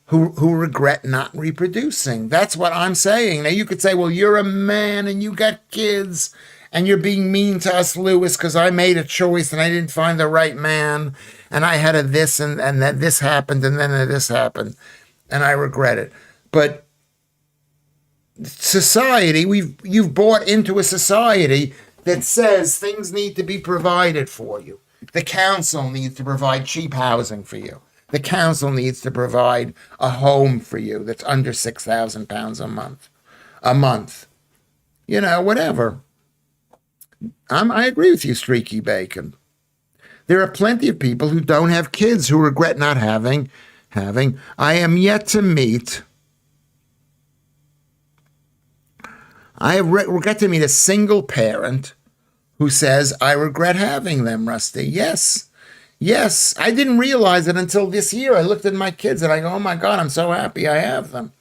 who regret not reproducing. That's what I'm saying. Now you could say, well, you're a man and you got kids and you're being mean to us, Lewis, because I made a choice and I didn't find the right man and I had a this and that this happened and then this happened and I regret it. But society, you've bought into a society that says things need to be provided for you. The council needs to provide cheap housing for you. The council needs to provide a home for you that's under £6,000 a month. A month. You know, whatever. I agree with you, Streaky Bacon. There are plenty of people who don't have kids who regret not having. I am yet to meet. I regret to meet a single parent who says, I regret having them, Rusty. Yes. Yes, I didn't realize it until this year. I looked at my kids and I go, oh my God, I'm so happy I have them.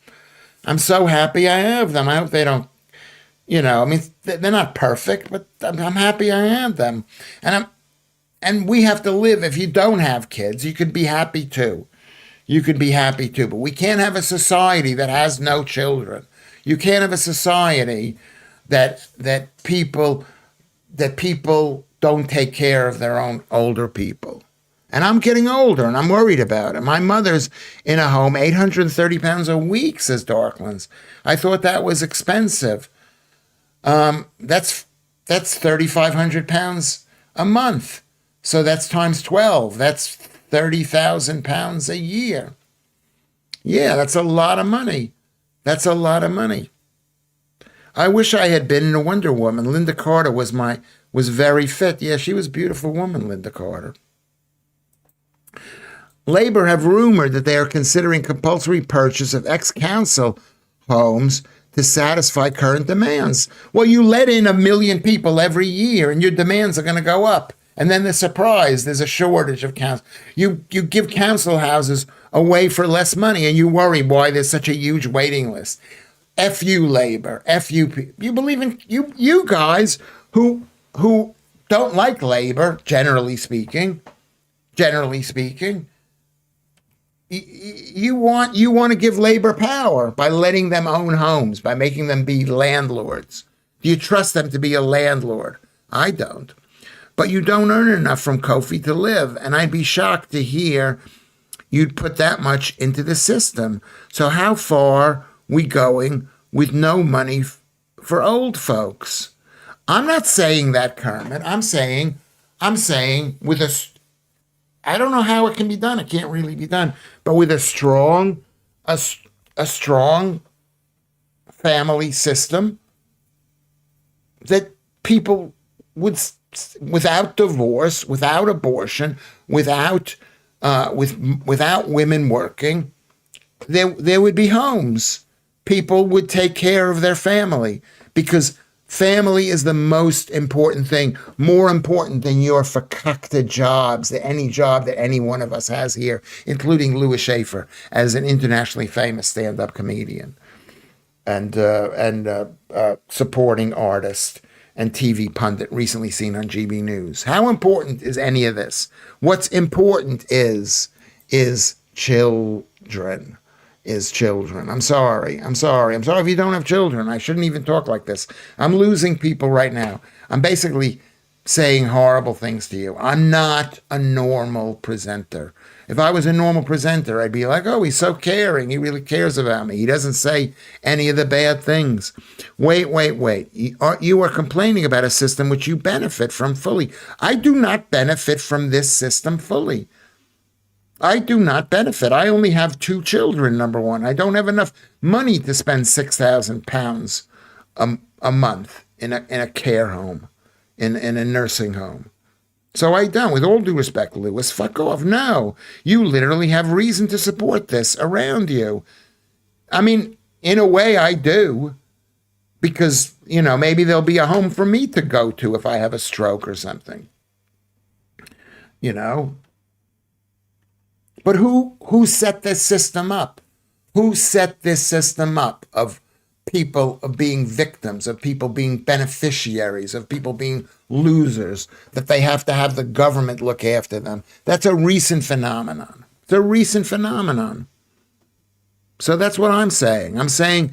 I'm so happy I have them. I hope they don't, I mean, they're not perfect, but I'm happy I have them. And we have to live. If you don't have kids, you could be happy too. You could be happy too. But we can't have a society that has no children. You can't have a society that people don't take care of their own older people. And I'm getting older and I'm worried about it. My mother's in a home, £830 a week, says Darklands. I thought that was expensive. That's £3,500 a month. So that's times 12. That's £30,000 a year. Yeah, that's a lot of money. That's a lot of money. I wish I had been in a Wonder Woman. Linda Carter was very fit. Yeah, she was a beautiful woman, Linda Carter. Labor have rumored that they are considering compulsory purchase of ex-council homes to satisfy current demands. Well, you let in 1 million people every year and your demands are going to go up. And then they're surprised there's a shortage of council. You give council houses away for less money and you worry why there's such a huge waiting list. F you, labor. F you. You believe in you guys who don't like labor, generally speaking. You want to give labor power by letting them own homes, by making them be landlords. Do you trust them to be a landlord? I don't. But you don't earn enough from Kofi to live, and I'd be shocked to hear you'd put that much into the system. So how far we going with no money for old folks? I'm not saying that, Kermit. I'm saying with I don't know how it can be done. It can't really be done, but with a strong family system that people would, without divorce, without abortion, without women working, there would be homes. People would take care of their family because Family is the most important thing, more important than your fakakta jobs, that any job that any one of us has here, including Lewis Schaffer as an internationally famous stand-up comedian and supporting artist and TV pundit recently seen on GB News. How important is any of this? What's important is children. Is children. I'm sorry if you don't have children. I shouldn't even talk like this. I'm losing people right now. I'm basically saying horrible things to you. I'm not a normal presenter. If I was a normal presenter, I'd be like, oh, he's so caring. He really cares about me. He doesn't say any of the bad things. Wait. You are complaining about a system which you benefit from fully. I do not benefit from this system fully. I do not benefit. I only have 2 children, number one. I don't have enough money to spend £6,000 a month in a care home, in a nursing home. So I don't. With all due respect, Lewis, fuck off. No, you literally have reason to support this around you. I mean, in a way I do, because, maybe there'll be a home for me to go to if I have a stroke or something. But who set this system up? Who set this system up of people of being victims, of people being beneficiaries, of people being losers, that they have to have the government look after them? That's a recent phenomenon. It's a recent phenomenon. So that's what I'm saying. I'm saying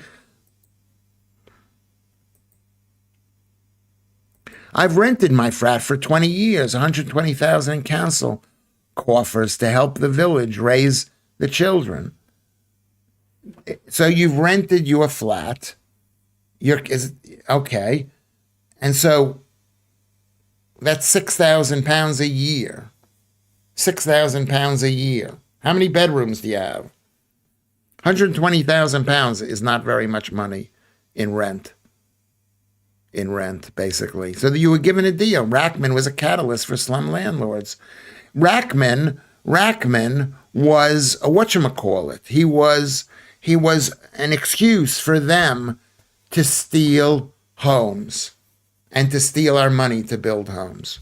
I've rented my frat for 20 years, 120,000 in council coffers to help the village raise the children. So you've rented your flat. Okay. And so that's £6,000 a year. £6,000 a year. How many bedrooms do you have? £120,000 is not very much money in rent. Basically. So you were given a deal. Rackman was a catalyst for slum landlords. Rackman was a whatchamacallit. He was an excuse for them to steal homes and to steal our money to build homes.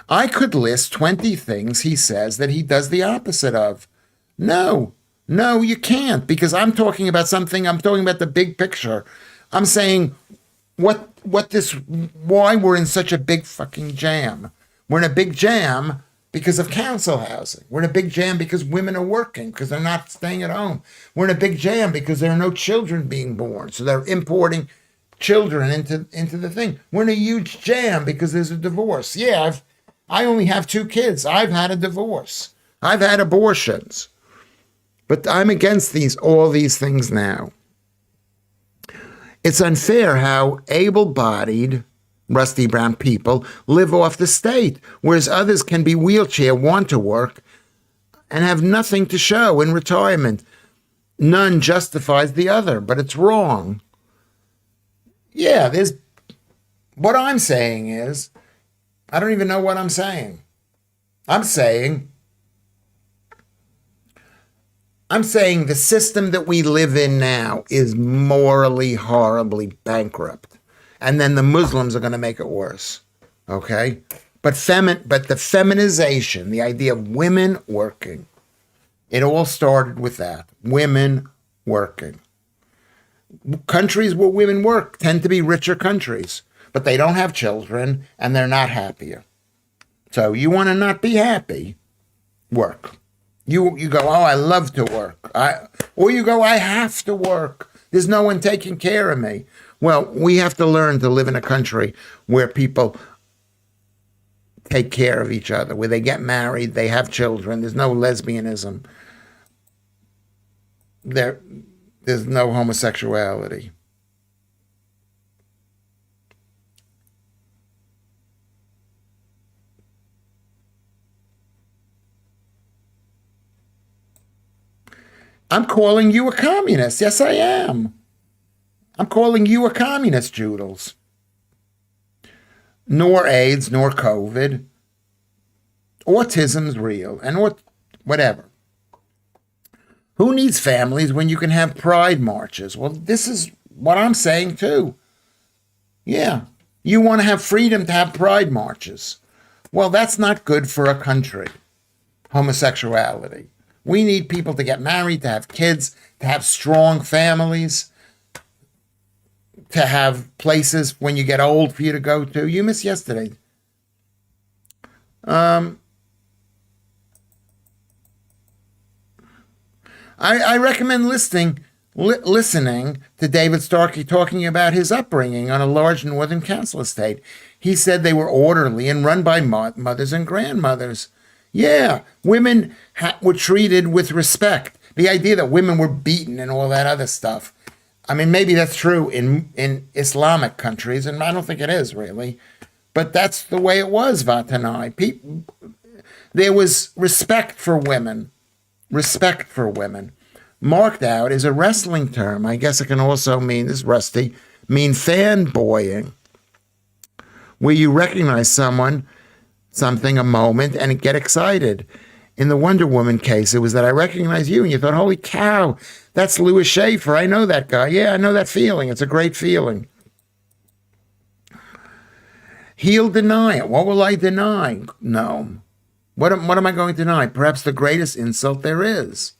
I could list 20 things he says that he does the opposite of. No, you can't, because I'm talking about the big picture. I'm saying why we're in such a big fucking jam. We're in a big jam because of council housing. We're in a big jam because women are working, because they're not staying at home. We're in a big jam because there are no children being born, so they're importing children into the thing. We're in a huge jam because there's a divorce. Yeah, I only have 2 kids. I've had a divorce. I've had abortions. But I'm against all these things now. It's unfair how able-bodied, rusty brown people live off the state, whereas others can be wheelchair, want to work, and have nothing to show in retirement. None justifies the other, but it's wrong. Yeah, what I'm saying is, I don't even know what I'm saying. I'm saying the system that we live in now is morally, horribly bankrupt. And then the Muslims are going to make it worse. Okay? But the feminization, the idea of women working, it all started with that. Women working. Countries where women work tend to be richer countries, but they don't have children and they're not happier. So you want to not be happy? Work. You go, oh, I love to work. Or you go, I have to work. There's no one taking care of me. Well, we have to learn to live in a country where people take care of each other, where they get married, they have children. There's no lesbianism. There's no homosexuality. I'm calling you a communist. Yes, I am. I'm calling you a communist, Joodles. Nor AIDS, nor COVID. Autism's real, and whatever. Who needs families when you can have pride marches? Well, this is what I'm saying too. Yeah, you want to have freedom to have pride marches. Well, that's not good for a country, homosexuality. We need people to get married, to have kids, to have strong families, to have places when you get old for you to go to. You missed yesterday. I recommend listening to David Starkey talking about his upbringing on a large northern council estate. He said they were orderly and run by mothers and grandmothers. Yeah, women were treated with respect. The idea that women were beaten and all that other stuff. I mean, maybe that's true in Islamic countries, and I don't think it is really. But that's the way it was, Vatanai. There was respect for women. Respect for women. Marked out is a wrestling term. I guess it can also mean, this is rusty, mean fanboying, where you recognize someone, something, a moment, and get excited. In the Wonder Woman case, it was that I recognized you, and you thought, holy cow, that's Lewis Schaffer. I know that guy. Yeah, I know that feeling. It's a great feeling. He'll deny it. What will I deny? No. What am I going to deny? Perhaps the greatest insult there is.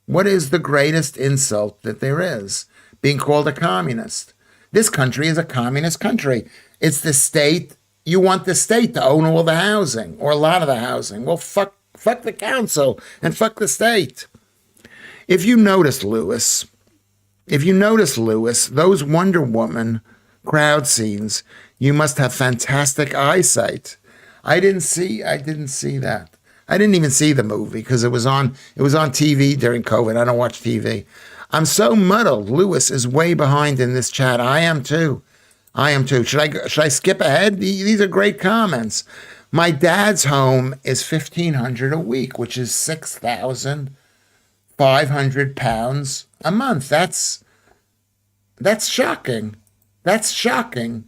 What is the greatest insult that there is? Being called a communist. This country is a communist country. It's the state. You want the state to own all the housing, or a lot of the housing. Well, fuck the council and fuck the state. If you notice, Lewis, those Wonder Woman crowd scenes, you must have fantastic eyesight. I didn't see that. I didn't even see the movie because it was on TV during COVID. I don't watch TV. I'm so muddled. Lewis is way behind in this chat. I am too. Should I skip ahead? These are great comments. My dad's home is £1,500 a week, which is £6,500 a month. That's shocking. That's shocking.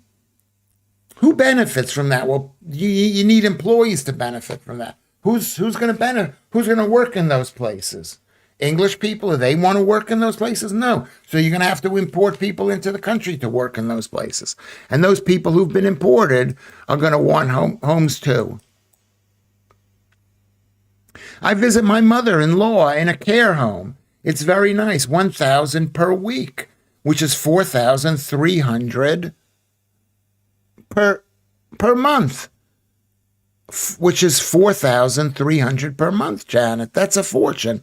Who benefits from that? Well, you need employees to benefit from that. Who's going to benefit? Who's going to work in those places? English people, do they want to work in those places? No. So you're going to have to import people into the country to work in those places. And those people who've been imported are going to want homes too. I visit my mother-in-law in a care home. It's very nice, $1,000 per week, which is $4,300 per month, which is $4,300 per month, Janet. That's a fortune.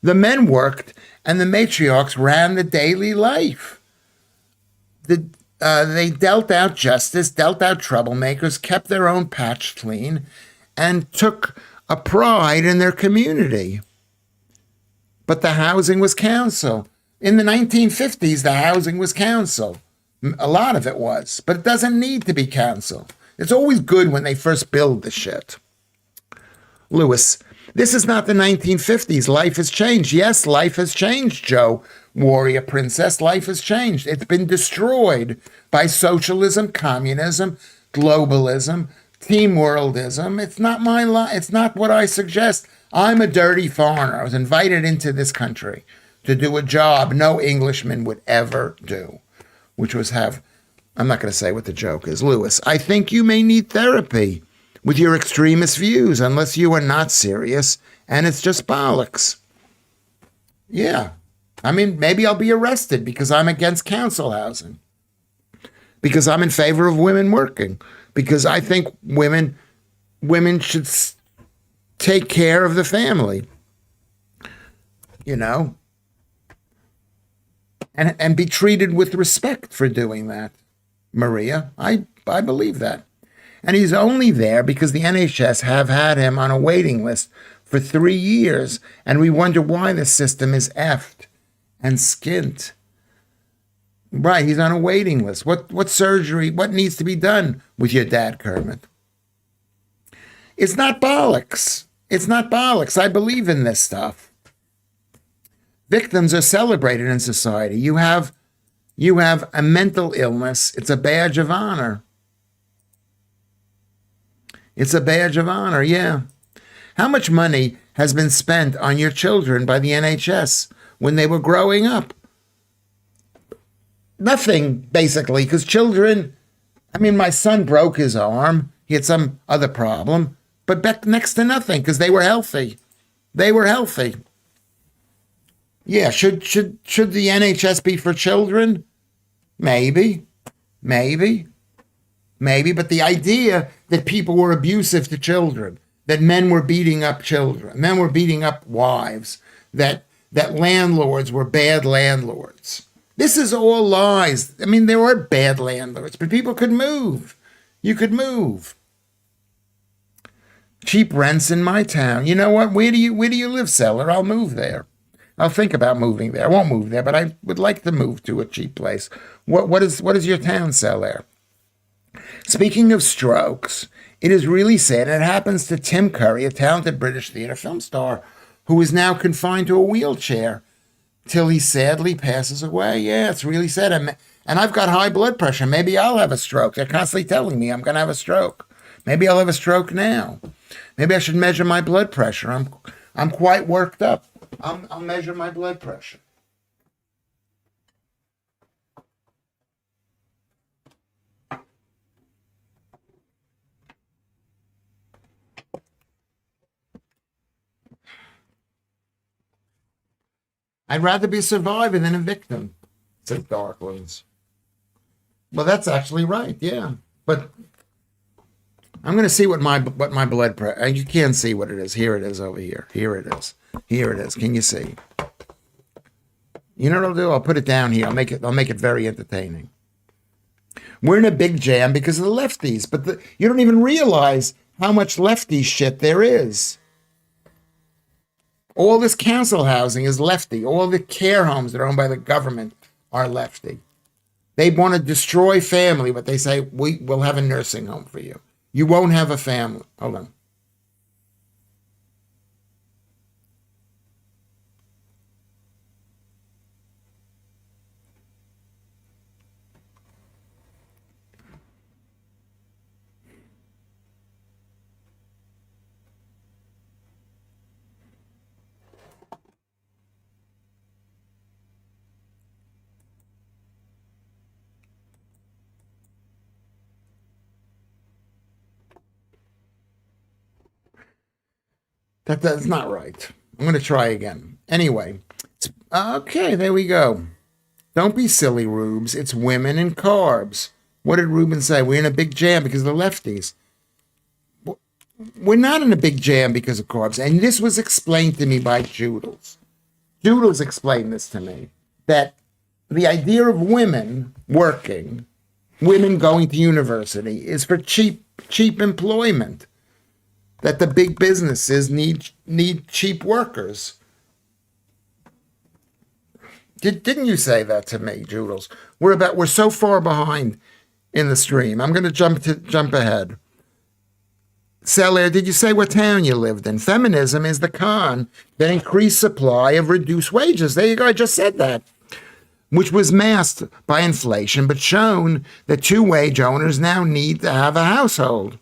The men worked, and the matriarchs ran the daily life. They dealt out justice, dealt out troublemakers, kept their own patch clean, and took a pride in their community. But the housing was council. In the 1950s, the housing was council. A lot of it was, but it doesn't need to be council. It's always good when they first build the shit. Lewis, this is not the 1950s. Life has changed. Yes, life has changed, Joe. Warrior Princess, life has changed. It's been destroyed by socialism, communism, globalism, team worldism. It's not my life. It's not what I suggest. I'm a dirty foreigner. I was invited into this country to do a job no Englishman would ever do, which was have, I'm not going to say what the joke is. Lewis, I think you may need therapy with your extremist views unless you are not serious and it's just bollocks. Yeah. I mean, maybe I'll be arrested because I'm against council housing, because I'm in favor of women working, because I think women should take care of the family, you know, and be treated with respect for doing that. Maria, I believe that. And he's only there because the NHS have had him on a waiting list for 3 years, and we wonder why the system is effed and skint. Right, he's on a waiting list. What surgery, what needs to be done with your dad, Kermit? It's not bollocks. It's not bollocks. I believe in this stuff. Victims are celebrated in society. You have a mental illness. It's a badge of honor. It's a badge of honor, yeah. How much money has been spent on your children by the NHS when they were growing up? Nothing, basically, because children, I mean, my son broke his arm. He had some other problem, but next to nothing because they were healthy. They were healthy. Yeah, should the NHS be for children? Maybe, maybe, maybe. But the idea that people were abusive to children, that men were beating up children, men were beating up wives, that landlords were bad landlords. This is all lies. I mean, there were bad landlords, but people could move. You could move. Cheap rents in my town. You know what? Where do you live, seller? I'll move there. I'll think about moving there. I won't move there, but I would like to move to a cheap place. What is your town, seller? Speaking of strokes, it is really sad. It happens to Tim Curry, a talented British theater film star, who is now confined to a wheelchair till he sadly passes away. Yeah, it's really sad. And I've got high blood pressure. Maybe I'll have a stroke. They're constantly telling me I'm going to have a stroke. Maybe I'll have a stroke now. Maybe I should measure my blood pressure. I'm quite worked up. I'll measure my blood pressure. I'd rather be a survivor than a victim, said Darklands. Well, that's actually right, yeah. But I'm going to see what my blood pressure. You can't see what it is. Here it is over here. Here it is. Here it is. Can you see? You know what I'll do? I'll put it down here. I'll make it very entertaining. We're in a big jam because of the lefties, but you don't even realize how much lefty shit there is. All this council housing is lefty. All the care homes that are owned by the government are lefty. They want to destroy family, but they say, we'll have a nursing home for you. You won't have a family. Hold on. That's not right. I'm going to try again. Anyway, okay, there we go. Don't be silly, Rubes. It's women and carbs. What did Ruben say? We're in a big jam because of the lefties. We're not in a big jam because of carbs. And this was explained to me by Joodles. Joodles explained this to me, that the idea of women working, women going to university, is for cheap employment. That the big businesses need cheap workers. Didn't you say that to me, Joodles? We're so far behind in the stream. I'm going to jump ahead. Celia, did you say what town you lived in? Feminism is the con that increased supply of reduced wages. There you go. I just said that, which was masked by inflation, but shown that two wage owners now need to have a household.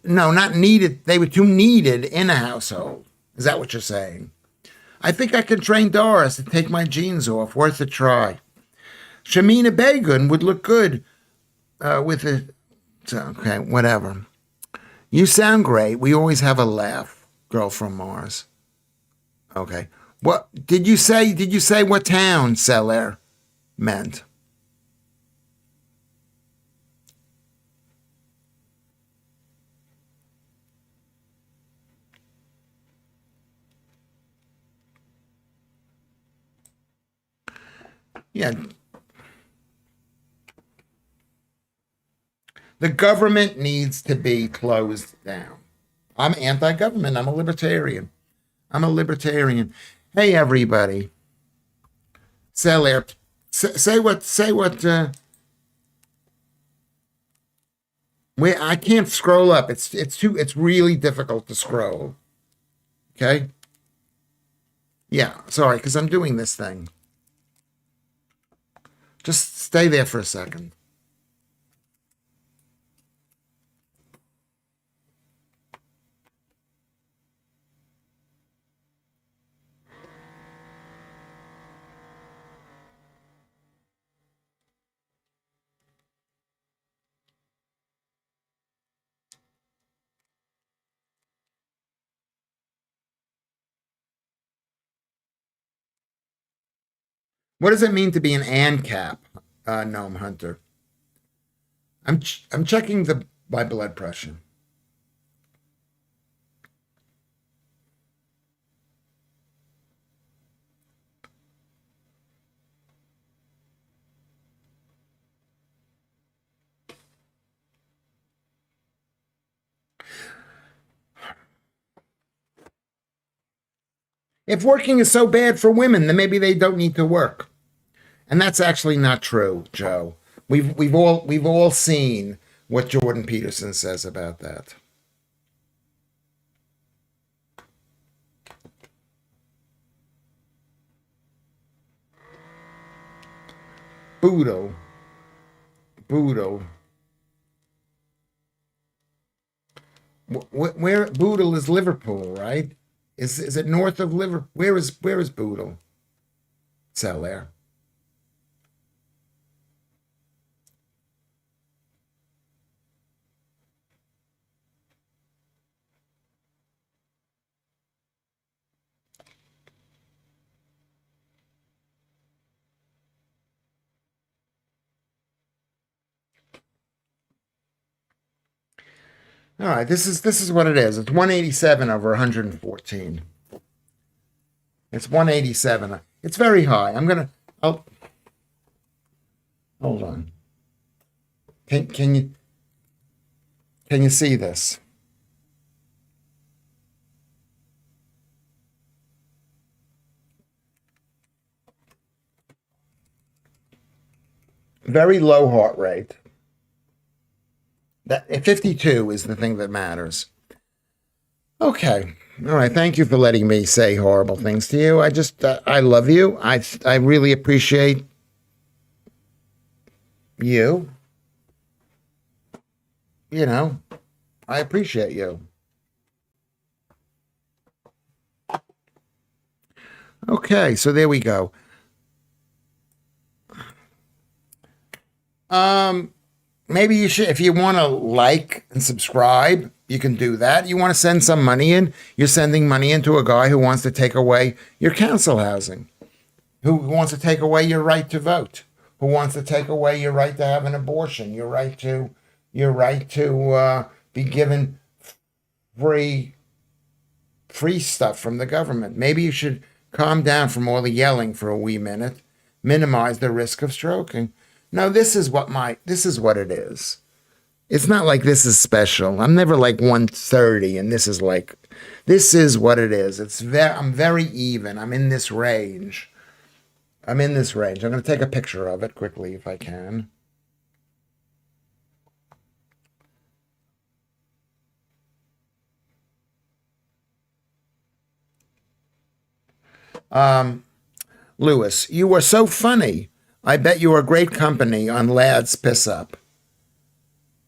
Not needed. They were too needed in a household. Is that what you're saying? I think I can train Doris to take my jeans off. Worth a try. Shamina Begun would look good with it. Okay, whatever. You sound great. We always have a laugh. Girl from Mars. Okay. What did you say? Did you say what town Celer meant? Yeah. The government needs to be closed down. I'm anti-government. I'm a libertarian. Hey, everybody. Celer, say what, I can't scroll up. It's really difficult to scroll. Okay? Yeah, sorry, because I'm doing this thing. Just stay there for a second. What does it mean to be an ANCAP, gnome hunter? I'm checking my blood pressure. If working is so bad for women, then maybe they don't need to work. And that's actually not true, Joe. We've all seen what Jordan Peterson says about that. Boodle, Boodle. Where Boodle is Liverpool, right? Is it north of Liverpool? Where is Boodle? Sell there. All right, this is what it is. It's 187 over 114. It's 187. It's very high. I'll hold on. Can you see this? Very low heart rate. That 52 is the thing that matters. Okay. All right. Thank you for letting me say horrible things to you. I love you. I really appreciate you. You know, I appreciate you. Okay. So there we go. Um, Maybe you should, if you want to like and subscribe, you can do that. You want to send some money in, you're sending money into a guy who wants to take away your council housing, who wants to take away your right to vote, who wants to take away your right to have an abortion, your right to be given free free stuff from the government. Maybe you should calm down from all the yelling for a wee minute, minimize the risk of stroking. No, this is what it is. It's not like this is special. I'm never like 130 and this is what it is. I'm very even. I'm in this range. I'm in this range. I'm going to take a picture of it quickly if I can. Lewis, you are so funny. I bet you are great company on Lads Piss Up.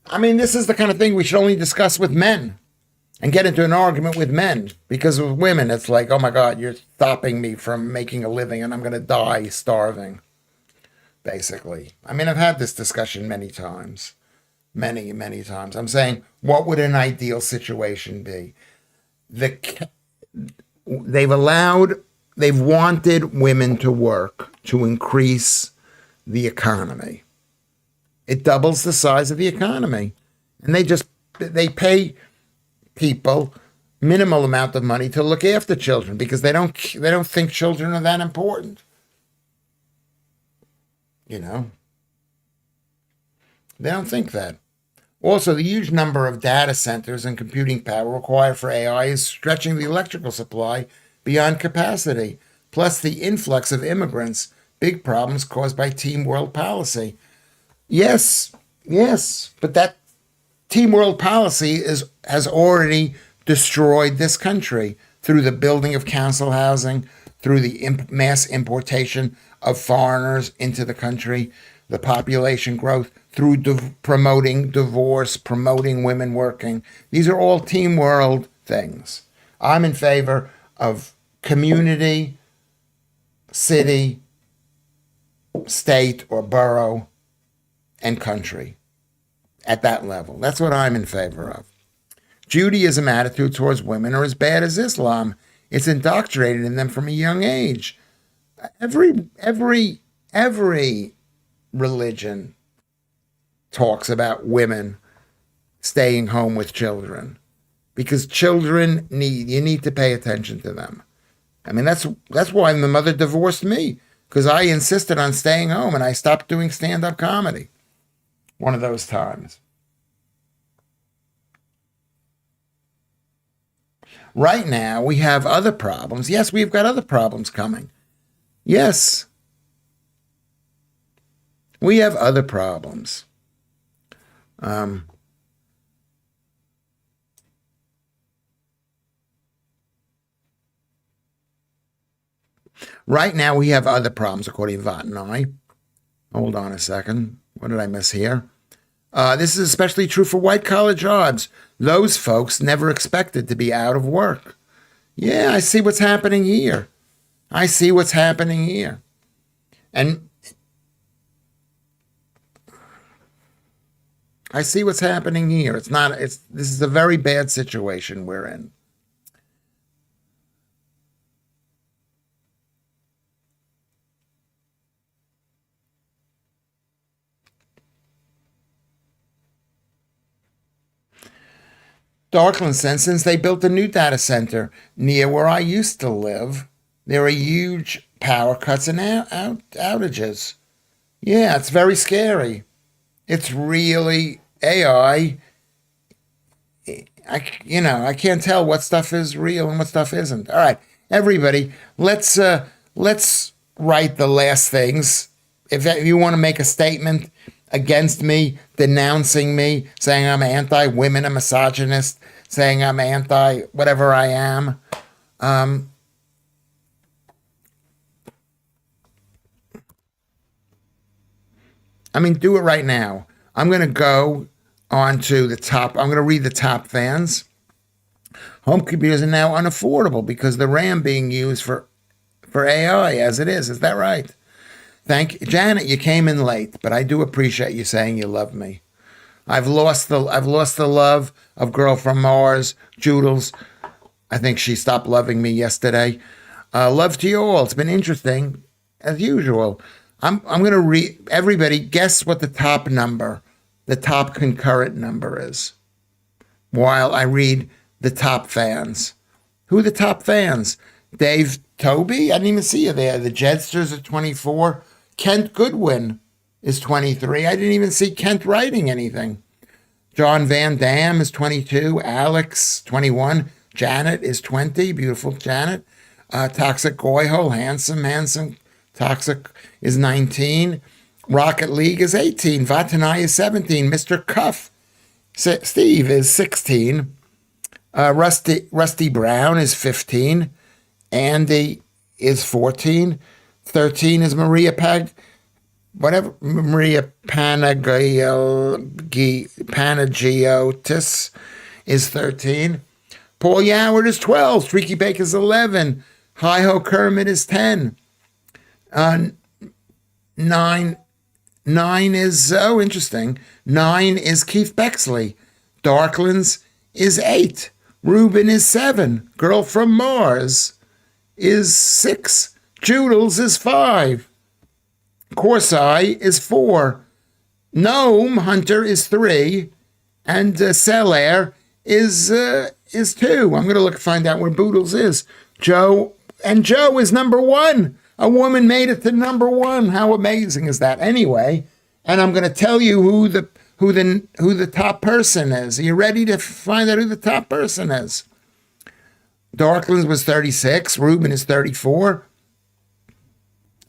I mean, this is the kind of thing we should only discuss with men and get into an argument with men, because with women, it's like, oh my God, you're stopping me from making a living and I'm going to die starving, basically. I mean, I've had this discussion many times, many, many times. I'm saying, what would an ideal situation be? The they've allowed they've wanted women to work to increase the economy. It doubles the size of the economy, and they pay people minimal amount of money to look after children because they don't think children are that important. You know, they don't think that. Also, the huge number of data centers and computing power required for AI is stretching the electrical supply beyond capacity. Plus, the influx of immigrants, big problems caused by Team World policy. Yes, yes, but that Team World policy has already destroyed this country through the building of council housing, through the mass importation of foreigners into the country, the population growth, through promoting divorce, promoting women working. These are all Team World things. I'm in favor of community, city, state, or borough, and country at that level. That's what I'm in favor of. Judaism attitude towards women are as bad as Islam. It's indoctrinated in them from a young age. Every every religion talks about women staying home with children because children you need to pay attention to them. I mean, that's why my mother divorced me, because I insisted on staying home and I stopped doing stand-up comedy. One of those times. Right now, we have other problems. Yes, we've got other problems coming. Yes. We have other problems. Right now, we have other problems, according to Vaught and I. Hold on a second. What did I miss here? This is especially true for white-collar jobs. Those folks never expected to be out of work. Yeah, I see what's happening here. I see what's happening here. And I see what's happening here. This is a very bad situation we're in. Darkland says, since they built a new data center near where I used to live, there are huge power cuts and outages. Yeah, it's very scary. It's really AI. I can't tell what stuff is real and what stuff isn't. All right, everybody, let's write the last things. If you want to make a statement against me, denouncing me, saying I'm anti-women, a misogynist, saying I'm anti-whatever I am. I mean, do it right now. I'm going to go on to the top. I'm going to read the top fans. Home computers are now unaffordable because the RAM being used for AI as it is. Is that right? Thank you. Janet, you came in late, but I do appreciate you saying you love me. I've lost the love of Girl from Mars, Joodles. I think she stopped loving me yesterday. Love to you all. It's been interesting, as usual. I'm going to read. Everybody, guess what the top concurrent number is, while I read the top fans. Who are the top fans? Dave Toby? I didn't even see you there. The Jedsters are 24. Kent Goodwin is 23. I didn't even see Kent writing anything. John Van Dam is 22. Alex, 21. Janet is 20. Beautiful Janet. Toxic Goyhole, handsome. Toxic is 19. Rocket League is 18. Vatanai is 17. Mr. Cuff, Steve is 16. Rusty Brown is 15. Andy is 14. 13 is Maria Panagiotis is 13. Paul Yoward is 12. Streaky Baker is 11. Hi-Ho Kermit is 10. 9 is, oh, interesting. 9 is Keith Bexley. Darklands is 8. Ruben is 7. Girl from Mars is 6. Joodles is 5. Corsai is 4. Gnome Hunter is 3. And Celair is 2. I'm going to find out where Boodles is. Joe is number 1. A woman made it to number 1. How amazing is that? Anyway, and I'm going to tell you who the top person is. Are you ready to find out who the top person is? Darklands was 36. Ruben is 34.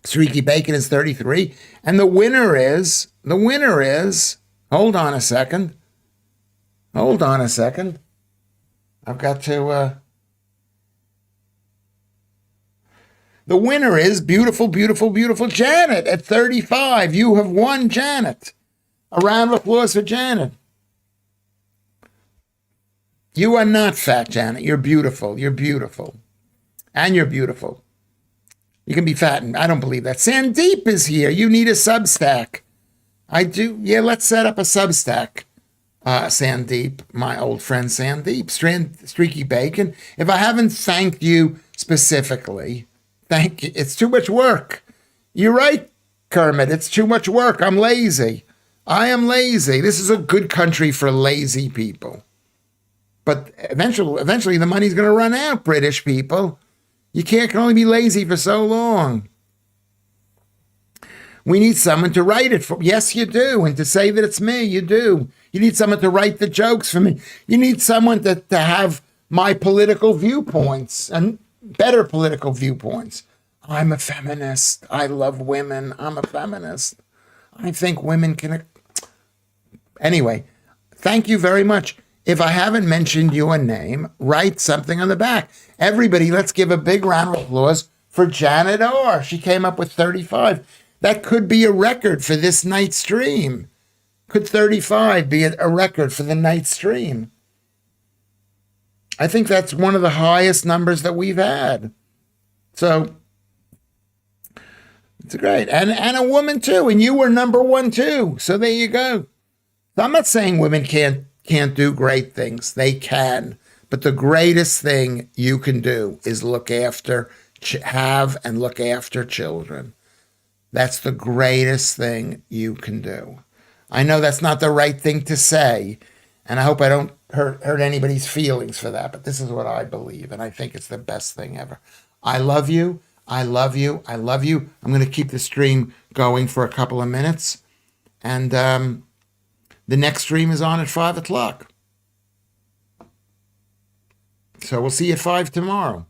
Streaky Bacon is 33. And the winner is, hold on a second. I've got to, the winner is beautiful Janet at 35. You have won, Janet. A round of applause for Janet. You are not fat, Janet. You're beautiful. And you're beautiful. You can be fat, and I don't believe that. Sandeep is here. You need a Substack. I do. Yeah, let's set up a Substack. Sandeep, my old friend Sandeep, Streaky Bacon. If I haven't thanked you specifically, thank you. It's too much work. You're right, Kermit. It's too much work. I'm lazy. I am lazy. This is a good country for lazy people. But eventually the money's going to run out, British people. You can only be lazy for so long. We need someone to write it for. Yes, you do. And to say that it's me, you do. You need someone to write the jokes for me. You need someone to have my political viewpoints and better political viewpoints. I'm a feminist. I love women. I'm a feminist. I think women can. Anyway, thank you very much. If I haven't mentioned your name, write something on the back. Everybody, let's give a big round of applause for Janet R. She came up with 35. That could be a record for this night's stream. Could 35 be a record for the night stream? I think that's one of the highest numbers that we've had. So it's great. And a woman too. And you were number one too. So there you go. I'm not saying women can't do great things. They can. But the greatest thing you can do is look after, have and look after children. That's the greatest thing you can do. I know that's not the right thing to say, and I hope I don't hurt anybody's feelings for that, but this is what I believe, and I think it's the best thing ever. I love you. I love you. I love you. I'm going to keep the stream going for a couple of minutes, and the next stream is on at 5 o'clock. So we'll see you at 5 tomorrow.